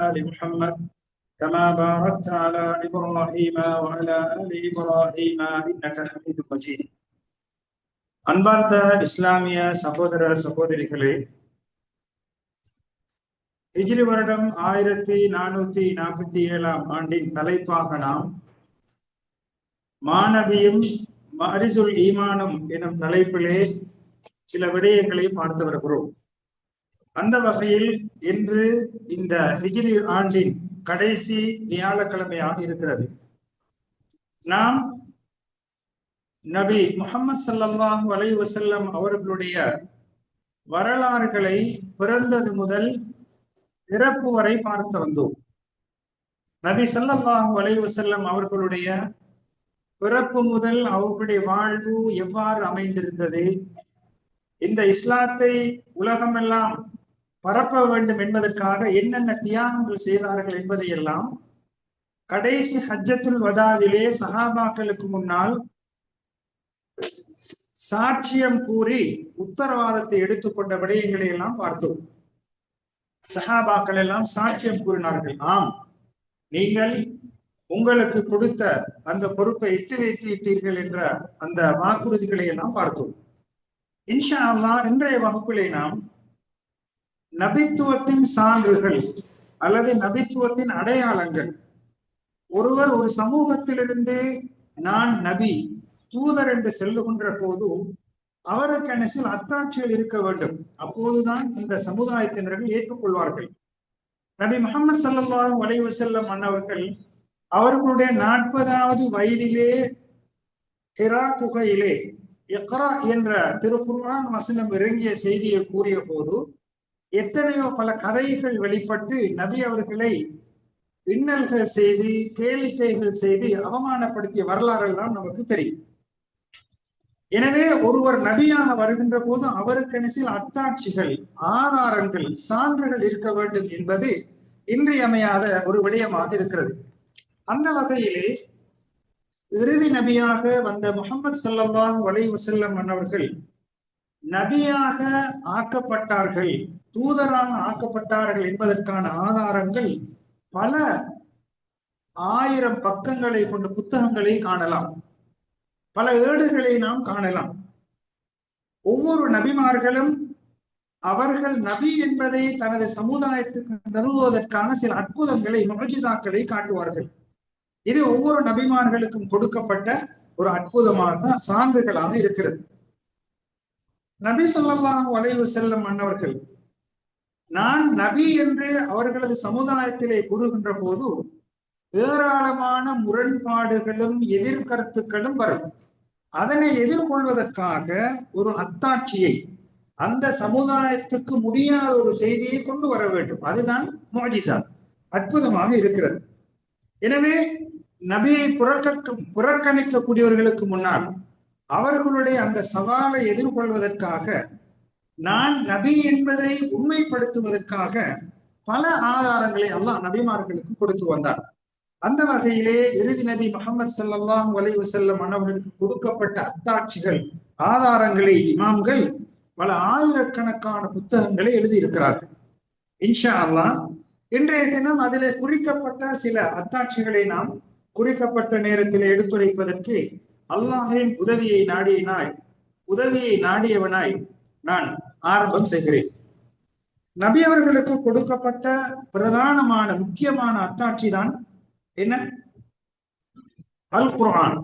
آل محمد كما باركت على إبراهيم وعلى آل إبراهيم إنك حميد مجيد. அன்பார்ந்த இஸ்லாமிய சகோதர சகோதரிகளே, ஹிஜ்ரி வருடம் 1447 ஆண்டின் தலைப்பாக நாம் மாநபியும் மரிசுல் ஈமானும் எனும் தலைப்பிலே சில விடயங்களை பார்த்து வருகிறோம். அந்த வகையில் இன்று இந்த ஹிஜ்ரி ஆண்டின் கடைசி வியாழக்கிழமையாக இருக்கிறது. நாம் நபி முஹம்மது ஸல்லல்லாஹு அலைஹி வஸல்லம் அவர்களுடைய வரலாறுகளை பிறந்தது முதல் இறப்பு வரை பார்த்து வந்தோம். நபி ஸல்லல்லாஹு அலைஹி வஸல்லம் அவர்களுடைய பிறப்பு முதல் அவர்களுடைய வாழ்வு எவ்வாறு அமைந்திருந்தது, இந்த இஸ்லாத்தை உலகமெல்லாம் பரப்ப வேண்டும் என்பதற்காக என்னென்ன தியாகங்கள் செய்தார்கள் என்பதையெல்லாம் கடைசி ஹஜ்ஜத்துல் வதாவிலே சஹாபாக்களுக்கு முன்னால் சாட்சியம் கூறி உத்தரவாதத்தை எடுத்துக்கொண்ட விடயங்களை எல்லாம் பார்த்தோம். சஹாபாக்கள் எல்லாம் சாட்சியம் கூறினார்கள், ஆம், நீங்கள் உங்களுக்கு கொடுத்த அந்த பொறுப்பை எத்தி வைத்து விட்டீர்கள் என்ற அந்த வாக்குறுதிகளை எல்லாம் பார்த்தோம். இன்ஷா அல்லாஹ் இன்றைய வகுப்பிலே நாம் நபித்துவத்தின் சான்றுகள் அல்லது நபித்துவத்தின் அடையாளங்கள். ஒருவர் ஒரு சமூகத்திலிருந்து நான் நபி தூதர் என்று செல்லுகின்ற போது அவருக்கு சில அத்தாட்சிகள் இருக்க வேண்டும். அப்போதுதான் இந்த சமுதாயத்தினர்கள் ஏற்றுக்கொள்வார்கள். நபி முஹம்மது ஸல்லல்லாஹு அலைஹி வஸல்லம் அன்னவர்கள் அவர்களுடைய 40வது வயதிலே ஹிரா குகையிலே இக்ரா என்ற திருக்குர்ஆன் வசனம் இறங்கிய செய்தியை கூறிய போது எத்தனையோ பல கதைகள் வெளிப்பட்டு நபி அவர்களை இன்னல்கள் செய்து கேளிக்கைகள் செய்து அவமானப்படுத்திய வரலாறு எல்லாம் நமக்கு தெரியும். எனவே ஒருவர் நபியாக வருகின்ற போது அவருக்கு சில அத்தாட்சிகள், ஆதாரங்கள், சான்றுகள் இருக்க வேண்டும் என்பது இன்றியமையாத ஒரு விடயமாக இருக்கிறது. அந்த வகையிலே இறுதி நபியாக வந்த முஹம்மது ஸல்லல்லாஹு அலைஹி வஸல்லம் அன்னவர்கள் நபியாக ஆக்கப்பட்டார்கள், தூதராக ஆக்கப்பட்டார்கள் என்பதற்கான ஆதாரங்கள் பல 1000 பக்கங்களை கொண்ட புத்தகங்களை காணலாம். பல ஏடுகளை நாம் காணலாம். ஒவ்வொரு நபிமார்களும் அவர்கள் நபி என்பதை தனது சமுதாயத்துக்கு நிறுவுவதற்கான சில அற்புதங்களை, முஅஜிசாக்களை காட்டுவார்கள். இது ஒவ்வொரு நபிமார்களுக்கும் கொடுக்கப்பட்ட ஒரு அற்புதமாக சான்றுகளாக இருக்கிறது. நபி ஸல்லல்லாஹு அலைஹி வஸல்லம் அன்னவர்கள் நான் நபி என்று அவர்களது சமுதாயத்திலே கூறுகின்ற போது ஏராளமான முரண்பாடுகளும் எதிர்கருத்துக்களும் வரும். அதனை எதிர்கொள்வதற்காக ஒரு அத்தாட்சியை, அந்த சமுதாயத்துக்கு முடியாத ஒரு செய்தியை கொண்டு வர வேண்டும். அதுதான் முஅஜிசா, அற்புதமாக இருக்கிறது. எனவே நபியை புறக்கணிக்கக்கூடியவர்களுக்கு முன்னால் அவர்களுடைய அந்த சவாலை எதிர்கொள்வதற்காக, நான் நபி என்பதை உண்மைப்படுத்துவதற்காக பல ஆதாரங்களை அல்லாஹ் நபிமார்களுக்கு கொடுத்து வந்தார். அந்த வகையிலே இறுதி நபி முஹம்மது ஸல்லல்லாஹு அலைஹி வஸல்லம் அன்னவர்களுக்கு கொடுக்கப்பட்ட அத்தாட்சிகள், ஆதாரங்களை இமாம்கள் பல ஆயிரக்கணக்கான புத்தகங்களை எழுதியிருக்கிறார்கள். இன்ஷா அல்லாஹ் இன்றைய தினம் அதிலே குறிக்கப்பட்ட சில அத்தாட்சிகளை நாம் குறிக்கப்பட்ட நேரத்தில் எடுத்துரைப்பதற்கு அல்லாஹ்வின் உதவியை நாடியவனாய் நான் ஆரம்பம் செய்கிறேன். நபி அவர்களுக்கு கொடுக்கப்பட்ட பிரதானமான முக்கியமான அத்தாட்சி தான் என்ன? அல் குர்ஆன்.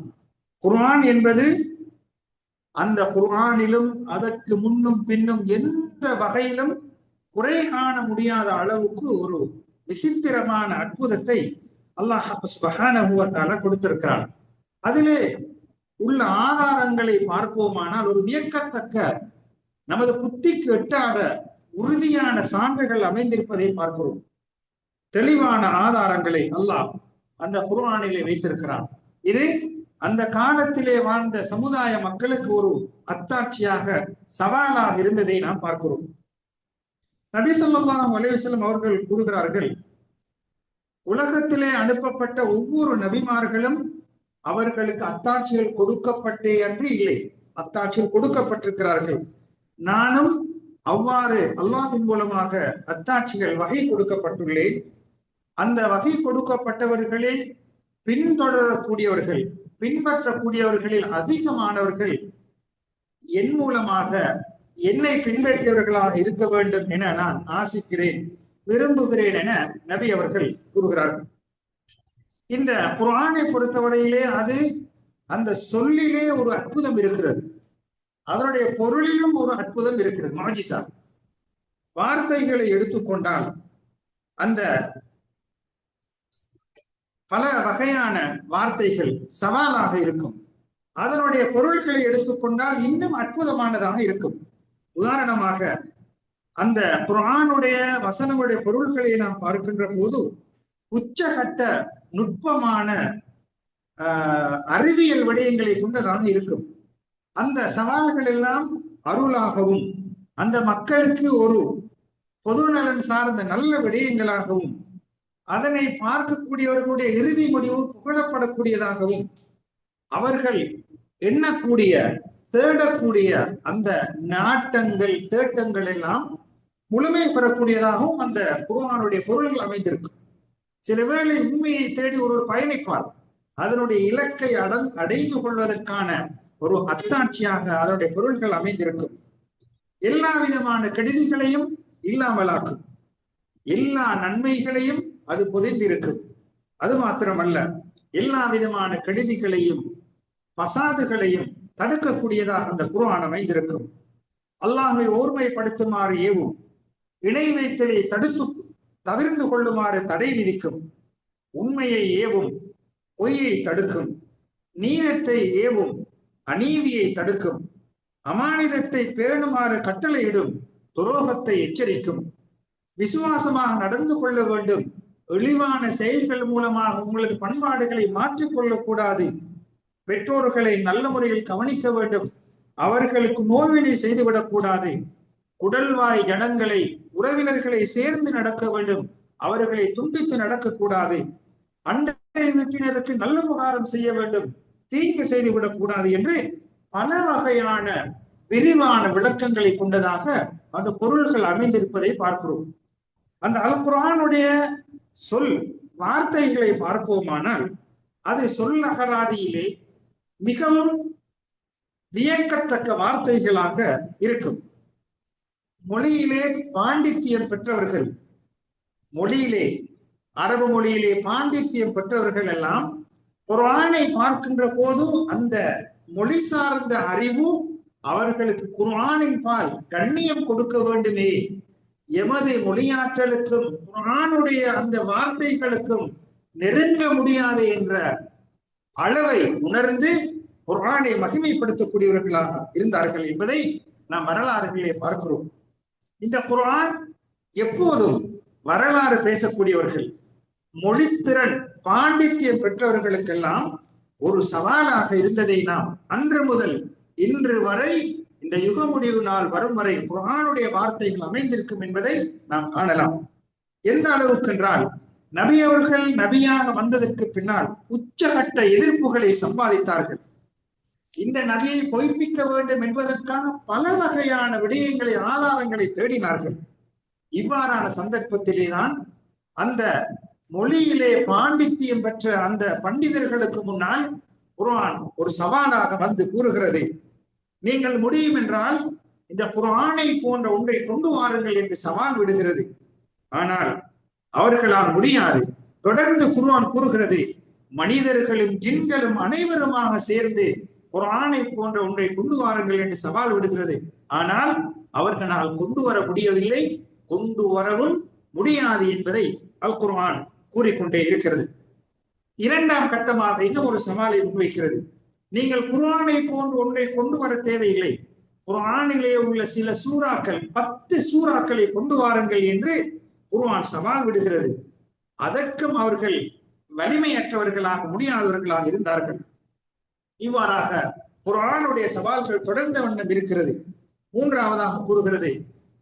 குர்ஆன் என்பது அந்த குர்ஆனிலும் அதற்கு முன்னும் பின்னும் எந்த வகையிலும் குறை காண முடியாத அளவுக்கு ஒரு விசித்திரமான அற்புதத்தை அல்லாஹ் சுப்ஹானஹு வ தஆலா கொடுத்திருக்கிறார். அதிலே உள்ள ஆதாரங்களை பார்ப்போமானால் ஒரு வியக்கத்தக்க, நமது புத்திக்கு எட்டாத உறுதியான சான்றுகள் அமைந்திருப்பதை பார்க்கிறோம். தெளிவான ஆதாரங்களை அல்லாஹ் அந்த குர்ஆனிலே வைத்திருக்கிறான். இது அந்த காலத்திலே வாழ்ந்த சமுதாய மக்களுக்கு ஒரு அத்தாட்சியாக, சவாலாக இருந்ததை நாம் பார்க்கிறோம். நபி ஸல்லல்லாஹு அலைஹி வஸல்லம் அவர்கள் கூறுகிறார்கள், உலகத்திலே அனுப்பப்பட்ட ஒவ்வொரு நபிமார்களும் அவர்களுக்கு அத்தாட்சிகள் கொடுக்கப்பட்டே அன்று இல்லை, அத்தாட்சிகள் கொடுக்கப்பட்டிருக்கிறார்கள். நானும் அவ்வாறு அல்லாஹ்வின் மூலமாக அத்தாட்சிகள் வகை கொடுக்கப்பட்டுள்ளேன். அந்த வகை கொடுக்கப்பட்டவர்களில் பின்தொடரக்கூடியவர்கள், பின்பற்றக்கூடியவர்களில் அதிகமானவர்கள் என் மூலமாக என்னை பின்பற்றியவர்களாக இருக்க வேண்டும் என நான் ஆசிக்கிறேன், விரும்புகிறேன் என நபி அவர்கள் கூறுகிறார்கள். இந்த குர்ஆனை பொறுத்தவரையிலே அது அந்த சொல்லிலே ஒரு அற்புதம் இருக்கிறது, அதனுடைய பொருளிலும் ஒரு அற்புதம் இருக்கிறது, மாஜிசா. வார்த்தைகளை எடுத்துக்கொண்டால் அந்த பல வகையான வார்த்தைகள் சவாலாக இருக்கும். அதனுடைய பொருட்களை எடுத்துக்கொண்டால் இன்னும் அற்புதமானதாக இருக்கும். உதாரணமாக அந்த குர்ஆனுடைய வசனங்களுடைய பொருள்களை நாம் பார்க்கின்ற போது உச்சகட்ட நுட்பமான அறிவியல் விடயங்களை கொண்டதாக இருக்கும். அந்த சவால்கள் எல்லாம் அருளாகவும் அந்த மக்களுக்கு ஒரு பொதுநலன் சார்ந்த நல்ல விடயங்களாகவும் அதனை பார்க்கக்கூடியவர்களுடைய இறுதி முடிவு புகழப்படக்கூடியதாகவும் அவர்கள் எண்ணக்கூடிய தேடக்கூடிய அந்த நாட்டங்கள் தேட்டங்கள் எல்லாம் முழுமை பெறக்கூடியதாகவும் அந்த குர்ஆனுடைய பொருள்கள் அமைந்திருக்கும். சில வேளை உண்மையை தேடி ஒரு பயணிப்பார், அதனுடைய இலக்கை அடைந்து கொள்வதற்கான ஒரு அத்தாட்சியாக அதனுடைய பொருள்கள் அமைந்திருக்கும். எல்லா விதமான கெடுதிகளையும் இல்லாமலாக்கும், எல்லா நன்மைகளையும் அது பொதிந்திருக்கும். அது மாத்திரமல்ல, எல்லா விதமான கெடுதிகளையும் பசாதுகளையும் தடுக்கக்கூடியதாக அந்த குர்ஆன் அமைந்திருக்கும். அல்லாஹ்வை ஓர்மைப்படுத்துமாறு ஏவும், இணை வைத்தலை தவிர்த்து கொள்ளுமாறு தடை விதிக்கும், உண்மையை ஏவும், பொய்யை தடுக்கும், நீதத்தை ஏவும், அநீதியை தடுக்கும், அமானிதத்தை பேணுமாறு கட்டளையிடும், துரோகத்தை எச்சரிக்கும், விசுவாசமாக நடந்து கொள்ள வேண்டும், இழிவான செயல்கள் மூலமாக உங்களது பண்பாடுகளை மாற்றிக் கொள்ளக்கூடாது, பெற்றோர்களை நல்ல முறையில் கவனிக்க வேண்டும், அவர்களுக்கு நோய்வினை செய்துவிடக்கூடாது, குடல்வாய் ஜனங்களை உறவினர்களை சேர்ந்து நடக்க வேண்டும், அவர்களை துண்டித்து நடக்கக்கூடாது, அண்டை வீட்டினருக்கு நல்ல உபகாரம் செய்ய வேண்டும், தீங்கு செய்துவிடக் கூடாது என்று பல வகையான விரிவான விளக்கங்களை கொண்டதாக அந்த பொருள்கள் அமைந்திருப்பதை பார்க்கிறோம். அந்த அல் குர்ஆனுடைய சொல் வார்த்தைகளை பார்ப்போமானால் அது சொல் அகராதியிலே மிகவும் வியக்கத்தக்க வார்த்தைகளாக இருக்கும். மொழியிலே பாண்டித்தியம் பெற்றவர்கள், மொழியிலே அரபு மொழியிலே பாண்டித்தியம் பெற்றவர்கள் எல்லாம் குர்ஆனை பார்க்கின்ற போது அந்த மொழி சார்ந்த அறிவு அவர்களுக்கு குர்ஆனின் பால் கண்ணியம் கொடுக்க வேண்டுமே, எமது மொழியாற்றலுக்கும் குர்ஆனுடைய அந்த வார்த்தைகளுக்கும் நெருங்க முடியாது என்ற அளவை உணர்ந்து குர்ஆனை மகிமைப்படுத்தக்கூடியவர்களாக இருந்தார்கள் என்பதை நாம் வரலாறுகளிலே பார்க்கிறோம். இந்த குர்ஆன் எப்போதும் வரலாறு பேசக்கூடியவர்கள், மொழித்திறன் பாண்டித்தியம் பெற்றவர்களுக்கெல்லாம் ஒரு சவாலாக இருந்ததை நாம் அன்று முதல் இன்று வரை இந்த யுக முடிவு நாள் வரும் வரை குர்ஆனுடைய வார்த்தைகள் அமைந்திருக்கும் என்பதை நாம் காணலாம். எந்த அளவுக்கு என்றால், நபி அவர்கள் நபியாக வந்ததற்கு பின்னால் உச்சகட்ட எதிர்ப்புகளை சம்பாதித்தார்கள். இந்த நபியை பொய்ப்பிக்க வேண்டும் என்பதற்கான பல வகையான விடயங்களை ஆதாரங்களை தேடினார்கள். இவ்வாறான சந்தர்ப்பத்திலேதான் அந்த மொழியிலே பாண்டித்தியம் பெற்ற அந்த பண்டிதர்களுக்கு முன்னால் குர்ஆன் ஒரு சவாலாக வந்து கூறுகிறது, நீங்கள் முடியும் என்றால் இந்த குர்ஆனை போன்ற ஒன்றை கொண்டு வாருங்கள் என்று சவால் விடுகிறது. ஆனால் அவர்களால் முடியாது. தொடர்ந்து குர்ஆன் கூறுகிறது, மனிதர்களும் ஜின்களும் அனைவருமாக சேர்ந்து குர்ஆனை போன்ற ஒன்றை கொண்டு வாருங்கள் என்று சவால் விடுகிறது. ஆனால் அவர்களால் கொண்டு வர முடியவில்லை, கொண்டு வரவும் முடியாது என்பதை அல் குர்ஆன் கூறிக்கொண்டே இருக்கிறது. இரண்டாம் கட்டமாக இன்னும் ஒரு சவாலை முன்வைக்கிறது. நீங்கள் குர்ஆனை போன்று ஒன்றை கொண்டு வர தேவையில்லை, குர்ஆனிலே உள்ள சில சூறாக்கள் 10 சூறாக்களை கொண்டு வாருங்கள் என்று குர்ஆன் சவால் விடுகிறது. அதற்கும் அவர்கள் வலிமையற்றவர்களாக முடியாதவர்களாக இருந்தார்கள். இவ்வாறாக குர்ஆனுடைய சவால்கள் தொடர்ந்த வண்ணம் இருக்கிறது. மூன்றாவதாக கூறுகிறது,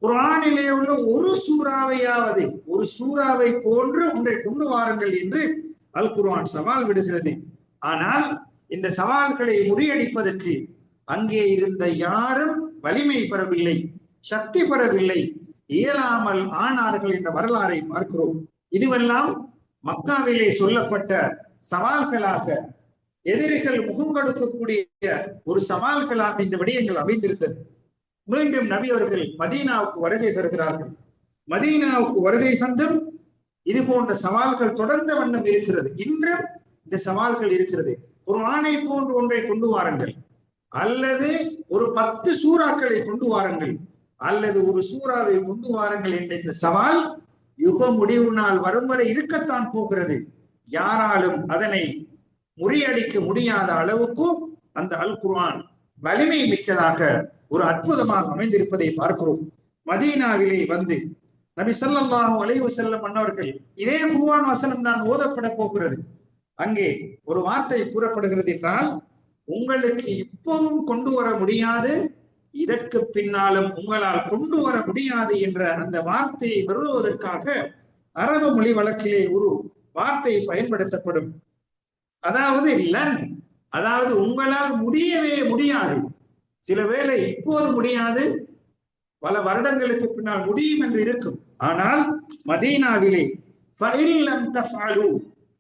குர்ஆனிலே உள்ள ஒரு சூறாவையாவது ஒரு சூறாவை போன்று ஒன்றை கொண்டு வாருங்கள் என்று அல் குர்ஆன் சவால் விடுகிறது. ஆனால் இந்த சவால்களை முறியடிப்பதற்கு அங்கே இருந்த யாரும் வலிமை பெறவில்லை, சக்தி பெறவில்லை, இயலாமல் ஆனார்கள் என்ற வரலாறை பார்க்கிறோம். இதுவெல்லாம் மக்காவிலே சொல்லப்பட்ட சவால்களாக, எதிரிகள் முகம் கொடுக்கக்கூடிய ஒரு சவால்களாக இந்த விடயங்கள் அமைந்திருந்தது. மீண்டும் நபி அவர்கள் மதீனாவுக்கு வருகை தருகிறார்கள். மதீனாவுக்கு வருகை தந்தும் இது போன்ற சவால்கள் தொடர்ந்த வண்ணம் இருக்கிறது. இன்றும் இந்த சவால்கள் இருக்கிறது. ஒரு ஆணை போன்று ஒன்றை கொண்டு வாருங்கள், அல்லது ஒரு 10 சூறாக்களை கொண்டு வாருங்கள், அல்லது ஒரு சூறாவை கொண்டு வாருங்கள் என்ற இந்த சவால் யுக முடிவு நாள் வரும் வரை இருக்கத்தான் போகிறது. யாராலும் அதனை முறியடிக்க முடியாத அளவுக்கு அந்த அல் குர்ஆன் வலிமை மிக்கதாக ஒரு அற்புதமாக அமைந்திருப்பதை பார்க்கிறோம். மதீனாவிலே வந்து நபி ஸல்லல்லாஹு அலைஹி வஸல்லம் அன்னவர்கள் இதே குர்ஆன் வசனம் தான் ஓதப்பட போகிறது. அங்கே ஒரு வார்த்தை கூறப்படுகிறது என்றால், உங்களுக்கு இப்பவும் கொண்டு வர முடியாது, இதற்கு பின்னாலும் உங்களால் கொண்டு வர முடியாது என்ற அந்த வார்த்தையை வருவதற்காக அரபு மொழி வழக்கிலே ஒரு வார்த்தை பயன்படுத்தப்படும். அதாவது லன், அதாவது உங்களால் முடியவே முடியாது. சில வேளை இப்போது முடியாது, பல வருடங்களுக்கு பின்னால் முடியும் என்று இருக்கும். ஆனால் மதீனாவிலே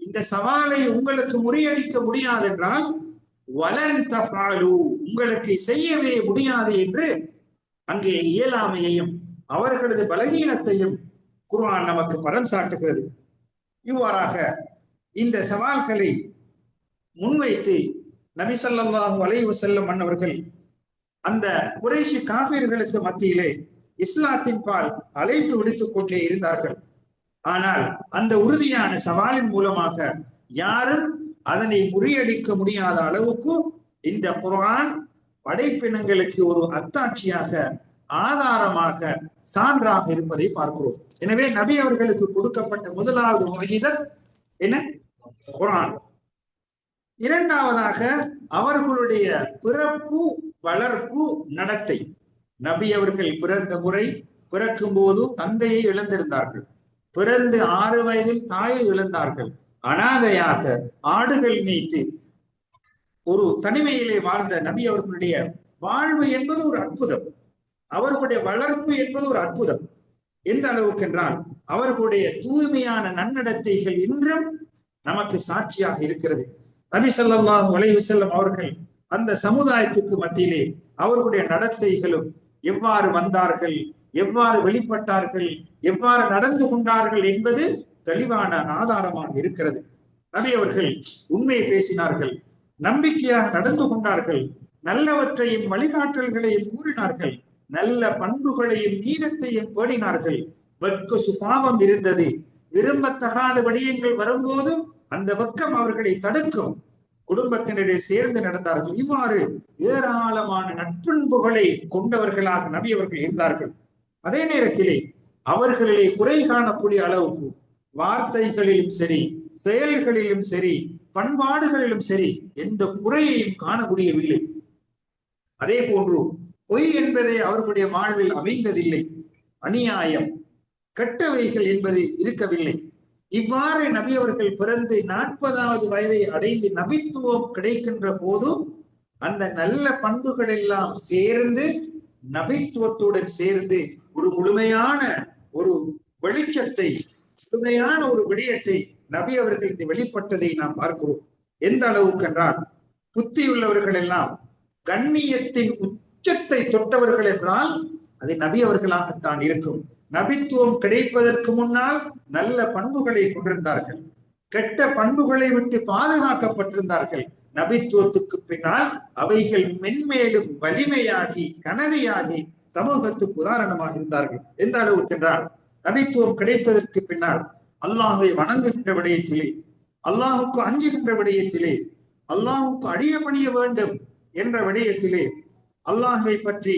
இந்த சவாலை உங்களுக்கு முறியடிக்க முடியாது என்றால் வலன் தஃபாலு, உங்களுக்கு செய்யவே முடியாது என்று அங்கே இயலாமையையும் அவர்களது பலகீனத்தையும் குர்ஆன் நமக்கு பரம் சாட்டுகிறது. இவ்வாறாக இந்த சவால்களை முன்வைத்து நபி ஸல்லல்லாஹு அலைஹி வஸல்லம் அன்னவர்கள் அந்த குறைஷி காபிர்களுக்கு மத்தியிலே இஸ்லாத்தின் பால் அழைப்பு விடுத்துக் கொண்டே இருந்தார்கள். ஆனால் அந்த உறுதியான சவாலின் மூலமாக யாரும் அதனை முறியடிக்க முடியாத அளவுக்கு இந்த குர்ஆன் படைப்பினங்களுக்கு ஒரு அத்தாட்சியாக, ஆதாரமாக, சான்றாக இருப்பதை பார்க்கிறோம். எனவே நபி அவர்களுக்கு கொடுக்கப்பட்ட முதலாவது முஅஜிஸத் என்ன? குர்ஆன். இரண்டாவதாக அவர்களுடைய பிறப்பு, வளர்ப்பு, நடத்தை. நபி அவர்கள் பிறந்த முறை, பிறக்கும் போது தந்தையை இழந்திருந்தார்கள். பிறந்து 6 வயதில் தாயை இழந்தார்கள். அனாதையாக ஆடுகள் மேய்த்து ஒரு தனிமையிலே வாழ்ந்த நபி அவர்களுடைய வாழ்வு என்பது ஒரு அற்புதம். அவர்களுடைய வளர்ப்பு என்பது ஒரு அற்புதம். எந்த அளவுக்கு என்றால், அவர்களுடைய தூய்மையான நன்னடத்தைகள் இன்றும் நமக்கு சாட்சியாக இருக்கிறது. நபி ஸல்லல்லாஹு அலைஹி வஸல்லம் அவர்கள் அந்த சமுதாயத்துக்கு மத்தியிலே அவர்களுடைய நடத்தைகளும், எவ்வாறு வந்தார்கள், எவ்வாறு வெளிப்பட்டார்கள், எவ்வாறு நடந்து கொண்டார்கள் என்பது தெளிவான ஆதாரமாக இருக்கிறது. நபி அவர்கள் உண்மை பேசினார்கள், நம்பிக்கையாக நடந்து கொண்டார்கள், நல்லவற்றையும் வழிகாட்டல்களையும் கூறினார்கள், நல்ல பண்புகளையும் நீதத்தையும் பேணினார்கள். வெட்க சுபாவம் இருந்தது. விரும்பத்தகாத விடயங்கள் வரும்போது அந்த வெட்கம் அவர்களை தடுக்கும். குடும்பத்தினரை சேர்ந்து நடந்தார்கள். இவ்வாறு ஏராளமான நட்பண்புகளை கொண்டவர்களாக நபி அவர்கள் இருந்தார்கள். அதே நேரத்திலே அவர்களிலே குறை காணக்கூடிய அளவுக்கு வார்த்தைகளிலும் சரி, செயல்களிலும் சரி, பண்பாடுகளிலும் சரி எந்த குறையையும் காண முடியவில்லை. அதே போன்று பொய் என்பதை அவர்களுடைய வாழ்வில் அமைந்ததில்லை. அநியாயம், கெட்டவைகள் என்பது இருக்கவில்லை. இவ்வாறு நபி அவர்கள் பிறந்து 40வது வயதை அடைந்து நபித்துவம் கிடைக்கின்ற போதும் அந்த நல்ல பண்புகள் எல்லாம் சேர்ந்து நபித்துவத்துடன் சேர்ந்து ஒரு முழுமையான ஒரு வெளிச்சத்தை, முழுமையான ஒரு விடயத்தை நபி அவர்கள் இந்த வெளிப்பட்டதை நாம் பார்க்கிறோம். எந்த அளவுக்கு என்றால், புத்தியுள்ளவர்கள் எல்லாம் கண்ணியத்தின் உச்சத்தை தொட்டவர்கள் என்றால் அது நபி அவர்களாகத்தான் இருக்கும். நபித்துவம் கிடைப்பதற்கு முன்னால் நல்ல பண்புகளை கொண்டிருந்தார்கள், கெட்ட பண்புகளை விட்டு பாதுகாக்கப்பட்டிருந்தார்கள். நபித்துவத்துக்கு பின்னால் அவைகள் மென்மேலும் வலிமையாகி கனவியாகி சமூகத்துக்கு உதாரணமாக இருந்தார்கள். எந்த அளவுக்கு என்றால், நபித்துவம் கிடைத்ததற்கு பின்னால் அல்லாஹ்வை வணங்குகின்ற விடயத்திலே, அல்லாஹுக்கு அஞ்சுகின்ற விடயத்திலே, அல்லாஹுக்கு அடியபணிய வேண்டும் என்ற விடயத்திலே, அல்லாஹ்வை பற்றி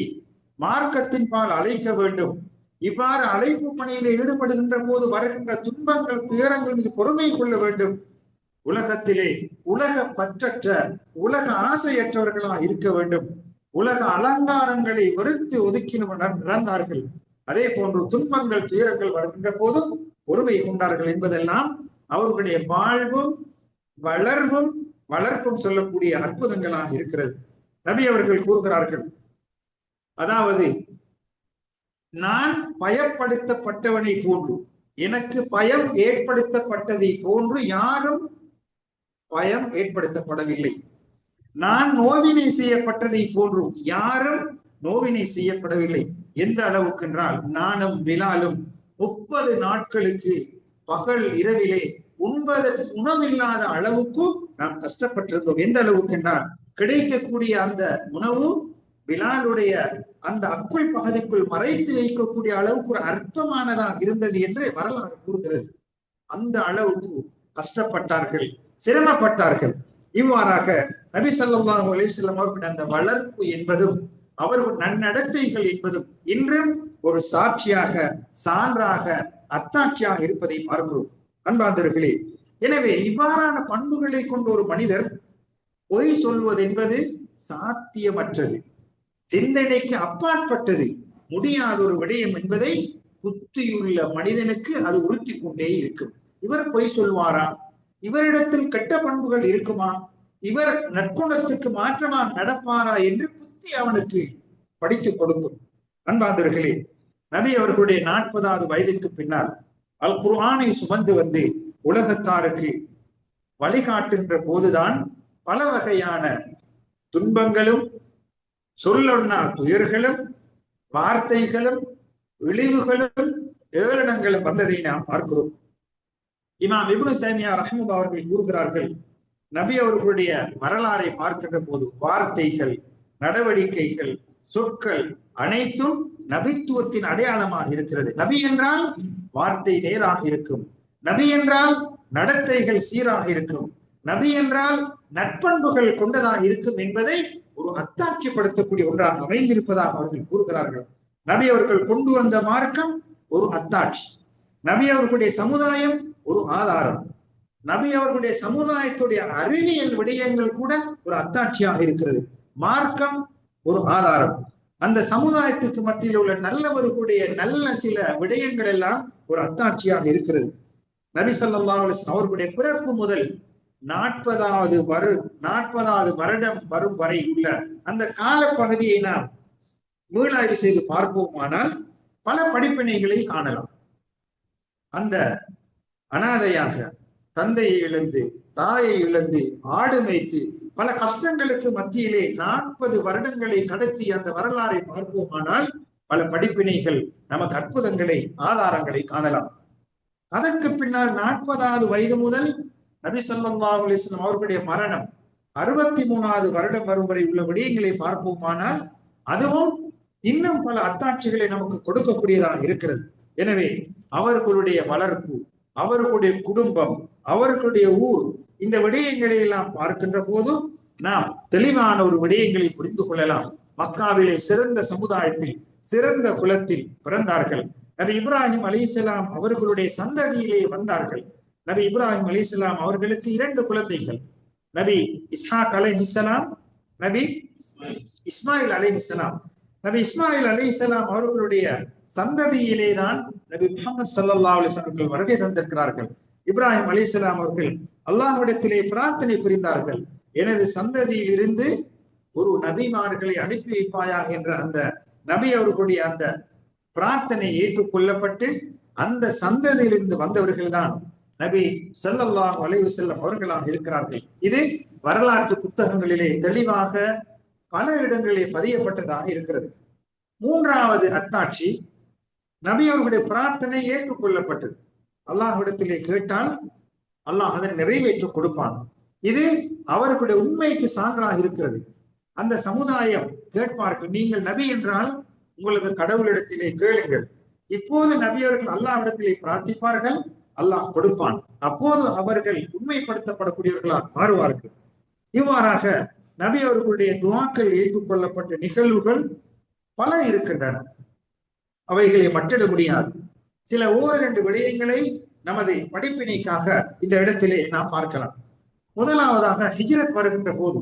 மார்க்கத்தின் பால் அழைக்க வேண்டும், இவ்வாறு அழைப்பு பணியிலே ஈடுபடுகின்ற போது வருகின்ற துன்பங்கள், துயரங்கள் மீது பொறுமை கொள்ள வேண்டும், உலகத்திலே உலக பற்றற்ற, உலக ஆசையற்றவர்களாக இருக்க வேண்டும், உலக அலங்காரங்களை வெறுத்து ஒதுக்கி நடந்தார்கள். அதே போன்று துன்பங்கள், துயரங்கள் வருகின்ற போதும் பொறுமை கொண்டார்கள் என்பதெல்லாம் அவர்களுடைய வாழ்வும் வளர்ப்பும் சொல்லக்கூடிய அற்புதங்களாக இருக்கிறது. நபி அவர்கள் கூறுகிறார்கள், அதாவது நான் பயப்படுத்தப்பட்டவனை போன்று, எனக்கு பயம் ஏற்படுத்தப்பட்டதை போன்று யாரும் பயம் ஏற்படுத்தப்படவில்லை. நான் நோவினை செய்யப்பட்டதை போன்று யாரும் நோவினை செய்யப்படவில்லை. எந்த அளவுக்கு என்றால், நானும் பிலாலும் 30 நாட்களுக்கு பகல் இரவிலே உண்பதற்கு உணவில்லாத அளவுக்கு நாம் கஷ்டப்பட்டிருந்தோம். எந்த அளவுக்கு என்றால், கிடைக்கக்கூடிய அந்த உணவு பிலாலுடைய அந்த அக்குள் பகுதிக்குள் மறைத்து வைக்கக்கூடிய அளவுக்கு ஒரு அற்பமானதாக இருந்தது என்று வரலாறு கூறுகிறது. அந்த அளவுக்கு கஷ்டப்பட்டார்கள், சிரமப்பட்டார்கள். இவ்வாறாக நபி ஸல்லல்லாஹு அலைஹி வஸல்லம் அவர்களுடைய அந்த வளர்ப்பு என்பதும் அவர்கள் நன்னடத்தைகள் என்பதும் இன்றும் ஒரு சாட்சியாக, சான்றாக, அத்தாட்சியாக இருப்பதை பார்க்கிறோம். அன்பார்ந்தவர்களே, எனவே இவ்வாறான பண்புகளை கொண்ட ஒரு மனிதர் பொய் சொல்வது என்பது சாத்தியமற்றது, சிந்தனைக்கு அப்பாற்பட்டது, முடியாத ஒரு விடயம் என்பதை புத்தியுள்ள மனிதனுக்கு அது உறுத்தி கொண்டே இருக்கும். இவர் பொய் சொல்வாரா? இவரிடத்தில் கெட்ட பண்புகள் இருக்குமா? இவர் நற்குணத்துக்கு மாற்றமாக நடப்பாரா என்று புத்தி அவனுக்கு படித்துக் கொடுக்கும். அன்பார்ந்தவர்களே, நபி அவர்களுடைய 40வது வயதிற்கு பின்னால் அல் குர்ஆனை சுமந்து வந்து உலகத்தாருக்கு வழிகாட்டுகின்ற போதுதான் பல வகையான துன்பங்களும், சொல்லொன்னா துயர்களும், வார்த்தைகளும், இழிவுகளும், ஏளனங்களும் வந்ததை நாம் பார்க்கிறோம். இமாம் இப்னு தைமியா ரஹ்மத்துல்லாஹி அவர்கள் கூறுகிறார்கள், நபி அவர்களுடைய வரலாறை பார்க்கின்ற போது வார்த்தைகள், நடவடிக்கைகள், சொற்கள் அனைத்தும் நபித்துவத்தின் அடையாளமாக இருக்கிறது. நபி என்றால் வார்த்தை நேராக இருக்கும், நபி என்றால் நடத்தைகள் சீராக இருக்கும், நபி என்றால் நற்பண்புகள் கொண்டதாக இருக்கும் என்பதை ஒரு அத்தாட்சிப்படுத்தக்கூடிய ஒன்றாக அமைந்திருப்பதாக அவர்கள் கூறுகிறார்கள். நபி அவர்கள் கொண்டு வந்த மார்க்கம் ஒரு அத்தாட்சி, நபி அவர்களுடைய சமுதாயம் ஒரு ஆதாரம், நபி அவர்களுடைய சமுதாயத்துடைய அறிவியல் விடயங்கள் கூட ஒரு அத்தாட்சியாக இருக்கிறது. மார்க்கம் ஒரு ஆதாரம், அந்த சமுதாயத்துக்கு மத்தியில் உள்ள நல்லவர்களுடைய நல்ல சில விடயங்கள் எல்லாம் ஒரு அத்தாட்சியாக இருக்கிறது. நபி ஸல்லல்லாஹு அலைஹி வஸல்லம் அவர்களுடைய பிறப்பு முதல் 40வது வருடம் வரும் வரை உள்ள அந்த கால பகுதியை நாம் மீளாய்வு செய்து பார்ப்போமானால் பல படிப்பினைகளை காணலாம். அந்த அனாதையாக தந்தையை இழந்து, தாயை இழந்து, ஆடு மேய்த்து பல கஷ்டங்களுக்கு மத்தியிலே 40 வருடங்களை கடத்தி அந்த வரலாறை பார்ப்போமானால் பல படிப்பினைகள், நமக்கு அற்புதங்களை, ஆதாரங்களை காணலாம். அதற்கு பின்னால் 40வது வயது முதல் நபி ஸல்லல்லாஹு அலைஹி வஸல்லம் அவர்களுடைய மரணம் 63வது வருடம் வரும் வரை உள்ள விடயங்களை பார்ப்போமானால் அதுவும் இன்னும் பல அத்தாட்சிகளை நமக்கு கொடுக்கக்கூடியதாக இருக்கிறது. எனவே அவர்களுடைய வளர்ப்பு, அவர்களுடைய குடும்பம், அவர்களுடைய ஊர், இந்த விடயங்களை எல்லாம் பார்க்கின்ற போது நாம் தெளிவான ஒரு விடயங்களை புரிந்து கொள்ளலாம். மக்காவிலே சிறந்த சமுதாயத்தில், சிறந்த குலத்தில் பிறந்தார்கள். நபி இப்ராஹிம் அலைஹிஸ்ஸலாம் அவர்களுடைய சந்ததியிலே வந்தார்கள். நபி இப்ராஹிம் அலைஹிஸ்ஸலாம் அவர்களுக்கு 2 குழந்தைகள், நபி இஸ்ஹாக் அலைஹிஸ்ஸலாம், நபி இஸ்மாயில் அலைஹிஸ்ஸலாம். நபி இஸ்மாயில் அலைஹிஸ்ஸலாம் அவர்களுடைய சந்ததியிலே தான் நபி முஹம்மது ஸல்லல்லாஹு அலைஹி வஸல்லம் வருகை தந்திருக்கிறார்கள். இப்ராஹிம் அலைஹிஸ்ஸலாம் அவர்கள் அல்லாஹ்விடத்திலே பிரார்த்தனை புரிந்தார்கள், எனது சந்ததியில் இருந்து ஒரு நபிமார்களை அனுப்பி வைப்பாயாக என்ற அந்த நபி அவர்களுடைய அந்த பிரார்த்தனை ஏற்றுக்கொள்ளப்பட்டு அந்த சந்ததியிலிருந்து வந்தவர்கள் தான் நபி ஸல்லல்லாஹு அலைஹி வஸல்லம் அவர்களாக இருக்கிறார்கள். இது வரலாற்று புத்தகங்களிலே தெளிவாக பல இடங்களிலே பதியப்பட்டதாக இருக்கிறது. 3வது அத்தாட்சி, நபி அவர்களுடைய பிரார்த்தனை ஏற்றுக்கொள்ளப்பட்டது. அல்லாஹ்விடத்திலே கேட்டால் அல்லாஹ் அதை நிறைவேற்றி கொடுப்பான். இது அவர்களுடைய உண்மைக்கு சான்றாக இருக்கிறது. அந்த சமுதாயம் கேட்பார்கள், நீங்கள் நபி என்றால் உங்களுக்கு கடவுளிடத்திலே கேளுங்கள். இப்போது நபி அவர்கள் அல்லாஹ்விடத்திலே பிரார்த்திப்பார்கள், அல்லாஹ் கொடுப்பான். அப்போது அவர்கள் உண்மைப்படுத்தப்படக்கூடியவர்களாக மாறுவார்கள். இவ்வாறாக நபி அவர்களுடைய துஆக்கள் ஏற்றுக்கொள்ளப்பட்ட நிகழ்வுகள் பல இருக்கின்றன. அவைகளை மட்டிட முடியாது. சில ஓரிரண்டு விடயங்களை நமது படிப்பினைக்காக இந்த இடத்திலே நாம் பார்க்கலாம். முதலாவதாக ஹிஜ்ரத் வருகின்ற போது,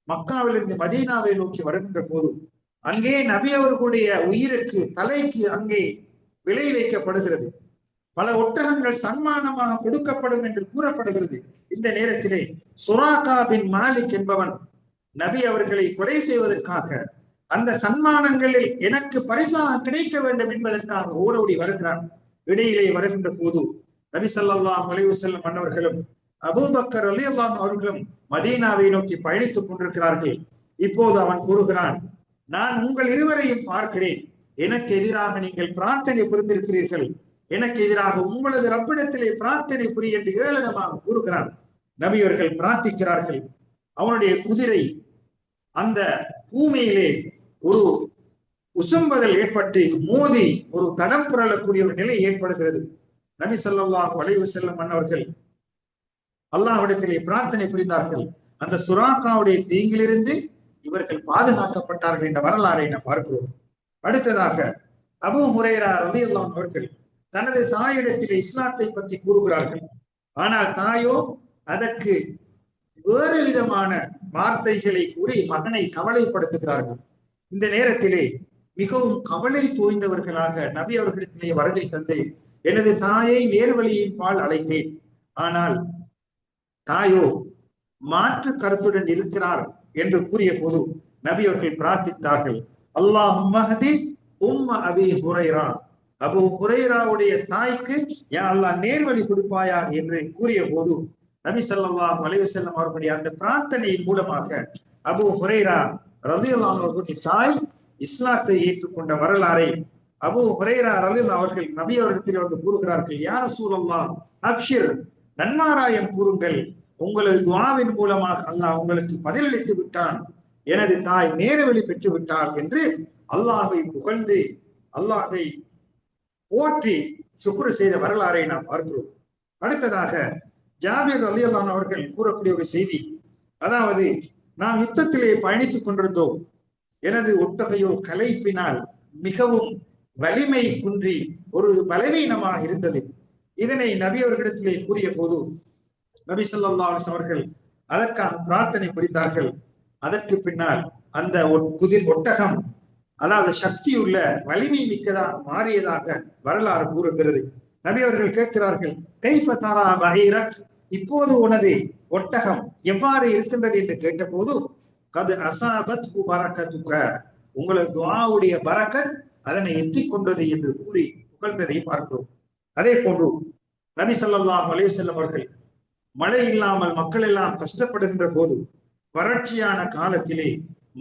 மக்காவிலிருந்து மதீனாவை நோக்கி வருகின்ற போது, அங்கே நபி அவர்களுடைய உயிருக்கு, தலைக்கு அங்கே விலை வைக்கப்படுகிறது. பல ஒட்டகங்கள் சன்மானமாக கொடுக்கப்படும் என்று கூறப்படுகிறது. இந்த நேரத்திலே சுராகா பின் மாலிக் என்பவன் நபி அவர்களை கொலை செய்வதற்காக, அந்த சன்மானங்களில் எனக்கு பரிசாக கிடைக்க வேண்டும் என்பதற்காக ஓடோடி வருகிறான். இடையிலே வருகின்ற போது நபி ஸல்லல்லாஹு அலைஹி வஸல்லம் அன்னவர்களும் அபூபக்கர் ரலியல்லாஹு அவர்களும் மதீனாவை நோக்கி பயணித்துக் கொண்டிருக்கிறார்கள். இப்போது அவன் கூறுகிறான், நான் உங்கள் இருவரையும் பார்க்கிறேன், எனக்கு எதிராக நீங்கள் பிரார்த்தனை புரிந்திருக்கிறீர்கள், எனக்கு எதிராக உங்களது ரப்பிடத்திலே பிரார்த்தனை புரி என்று ஏளனமாக கூறுகிறான். நபியவர்கள் பிரார்த்திக்கிறார்கள். அவனுடைய குதிரை அந்த பூமியிலே ஒரு உசும்புதல் ஏற்பட்டு மோதி ஒரு தடம் புரளக்கூடிய ஒரு நிலை ஏற்படுகிறது. நபி ஸல்லல்லாஹு அலைஹி வஸல்லம் அன்னவர்கள் அல்லாஹ்விடத்திலே பிரார்த்தனை புரிந்தார்கள். அந்த சுராக்காவுடைய தீங்கிலிருந்து இவர்கள் பாதுகாக்கப்பட்டார்கள் என்ற வரலாறை நாம் பார்க்கிறோம். அடுத்ததாக அபூ ஹுரைரா ரலியல்லாஹு அவர்கள் தனது தாயிடத்திலே இஸ்லாத்தை பற்றி கூறுகிறார்கள். ஆனால் தாயோ அதற்கு வேறு விதமான வார்த்தைகளை கூறி மகனை கவலைப்படுத்துகிறார்கள். இந்த நேரத்திலே மிகவும் கவலை தோய்ந்தவர்களாக நபி அவர்களிடத்திலே வருகை தந்து எனது தாயை நேர்வழியின் பால் அழைத்தேன், ஆனால் தாயோ மாற்று கருத்துடன் இருக்கிறார் என்று கூறிய போது நபி அவர்கள் பிரார்த்தித்தார்கள், அல்லாஹும்ம ஹதி உம்ம அபீ ஹுரைரா, அபூ ஹுரைராவுடைய தாய்க்கு யா அல்லாஹ் நேர்வழி கொடுப்பாயா என்று கூறிய போது நபி ஸல்லல்லாஹு அலைஹி வஸல்லம் அவர்களுடைய அந்த பிரார்த்தனையின் மூலமாக அபூ ஹுரைரா ரலியல்லாஹு அவர்களுடைய தாய் இஸ்லாத்தை ஏற்றுக்கொண்ட வரலாறை அபூ ஹுரைரா ரலியல்லாஹு அவர்கள் நபி அவர்களிடத்தில் வந்து கூறுகிறார்கள், யா ரசூலல்லாஹ் அப்ஷிர், நன்மாராயம் கூறுங்கள், உங்களது துஆவின் மூலமாக அல்லாஹ் உங்களுக்கு பதிலளித்து விட்டான், எனது தாய் நேர்வழி பெற்று விட்டார் என்று அல்லாஹ்வை புகழ்ந்து அல்லாஹ்வை போற்றி சுக்ரு செய்த வரலாறை நாம் பார்க்கிறோம். அடுத்ததாக ஜாபிர் ரலியல்லாஹு அவர்கள் கூறக்கூடிய ஒரு செய்தி, அதாவது நாம் யுத்தத்திலே பயணித்துக் கொண்டிருந்தோம், எனது ஒட்டகையோ களைப்பினால் மிகவும் வலிமை குன்றி ஒரு பலவீனமாக இருந்தது. இதனை நபி அவர்களிடத்திலே கூறிய போது நபி ஸல்லல்லாஹு அலைஹி அவர்கள் அதற்காக பிரார்த்தனை புரிந்தார்கள். அதற்கு பின்னால் அந்த ஒட்டகம் அதாவது சக்தியுள்ள வலிமை மிக்கதாக மாறியதாக வரலாறு கூறுகிறது. நபி அவர்கள் கேட்கிறார்கள், கைஃப தரா பஹீரக், இப்போது உனது ஒட்டகம் எவ்வாறு இருக்கின்றது என்று கேட்டபோது, கது அஸாபத் பரக்கத்துக, உங்களது துஆவுடைய பரக்கத் அதனை எத்திக் கொண்டது என்று கூறி புகழ்ந்ததை பார்க்கிறோம். அதே போன்று நபி ஸல்லல்லாஹு அலைஹி வஸல்லம் அவர்கள் மழை இல்லாமல் மக்கள் எல்லாம் கஷ்டப்படுகின்ற போது வறட்சியான காலத்திலே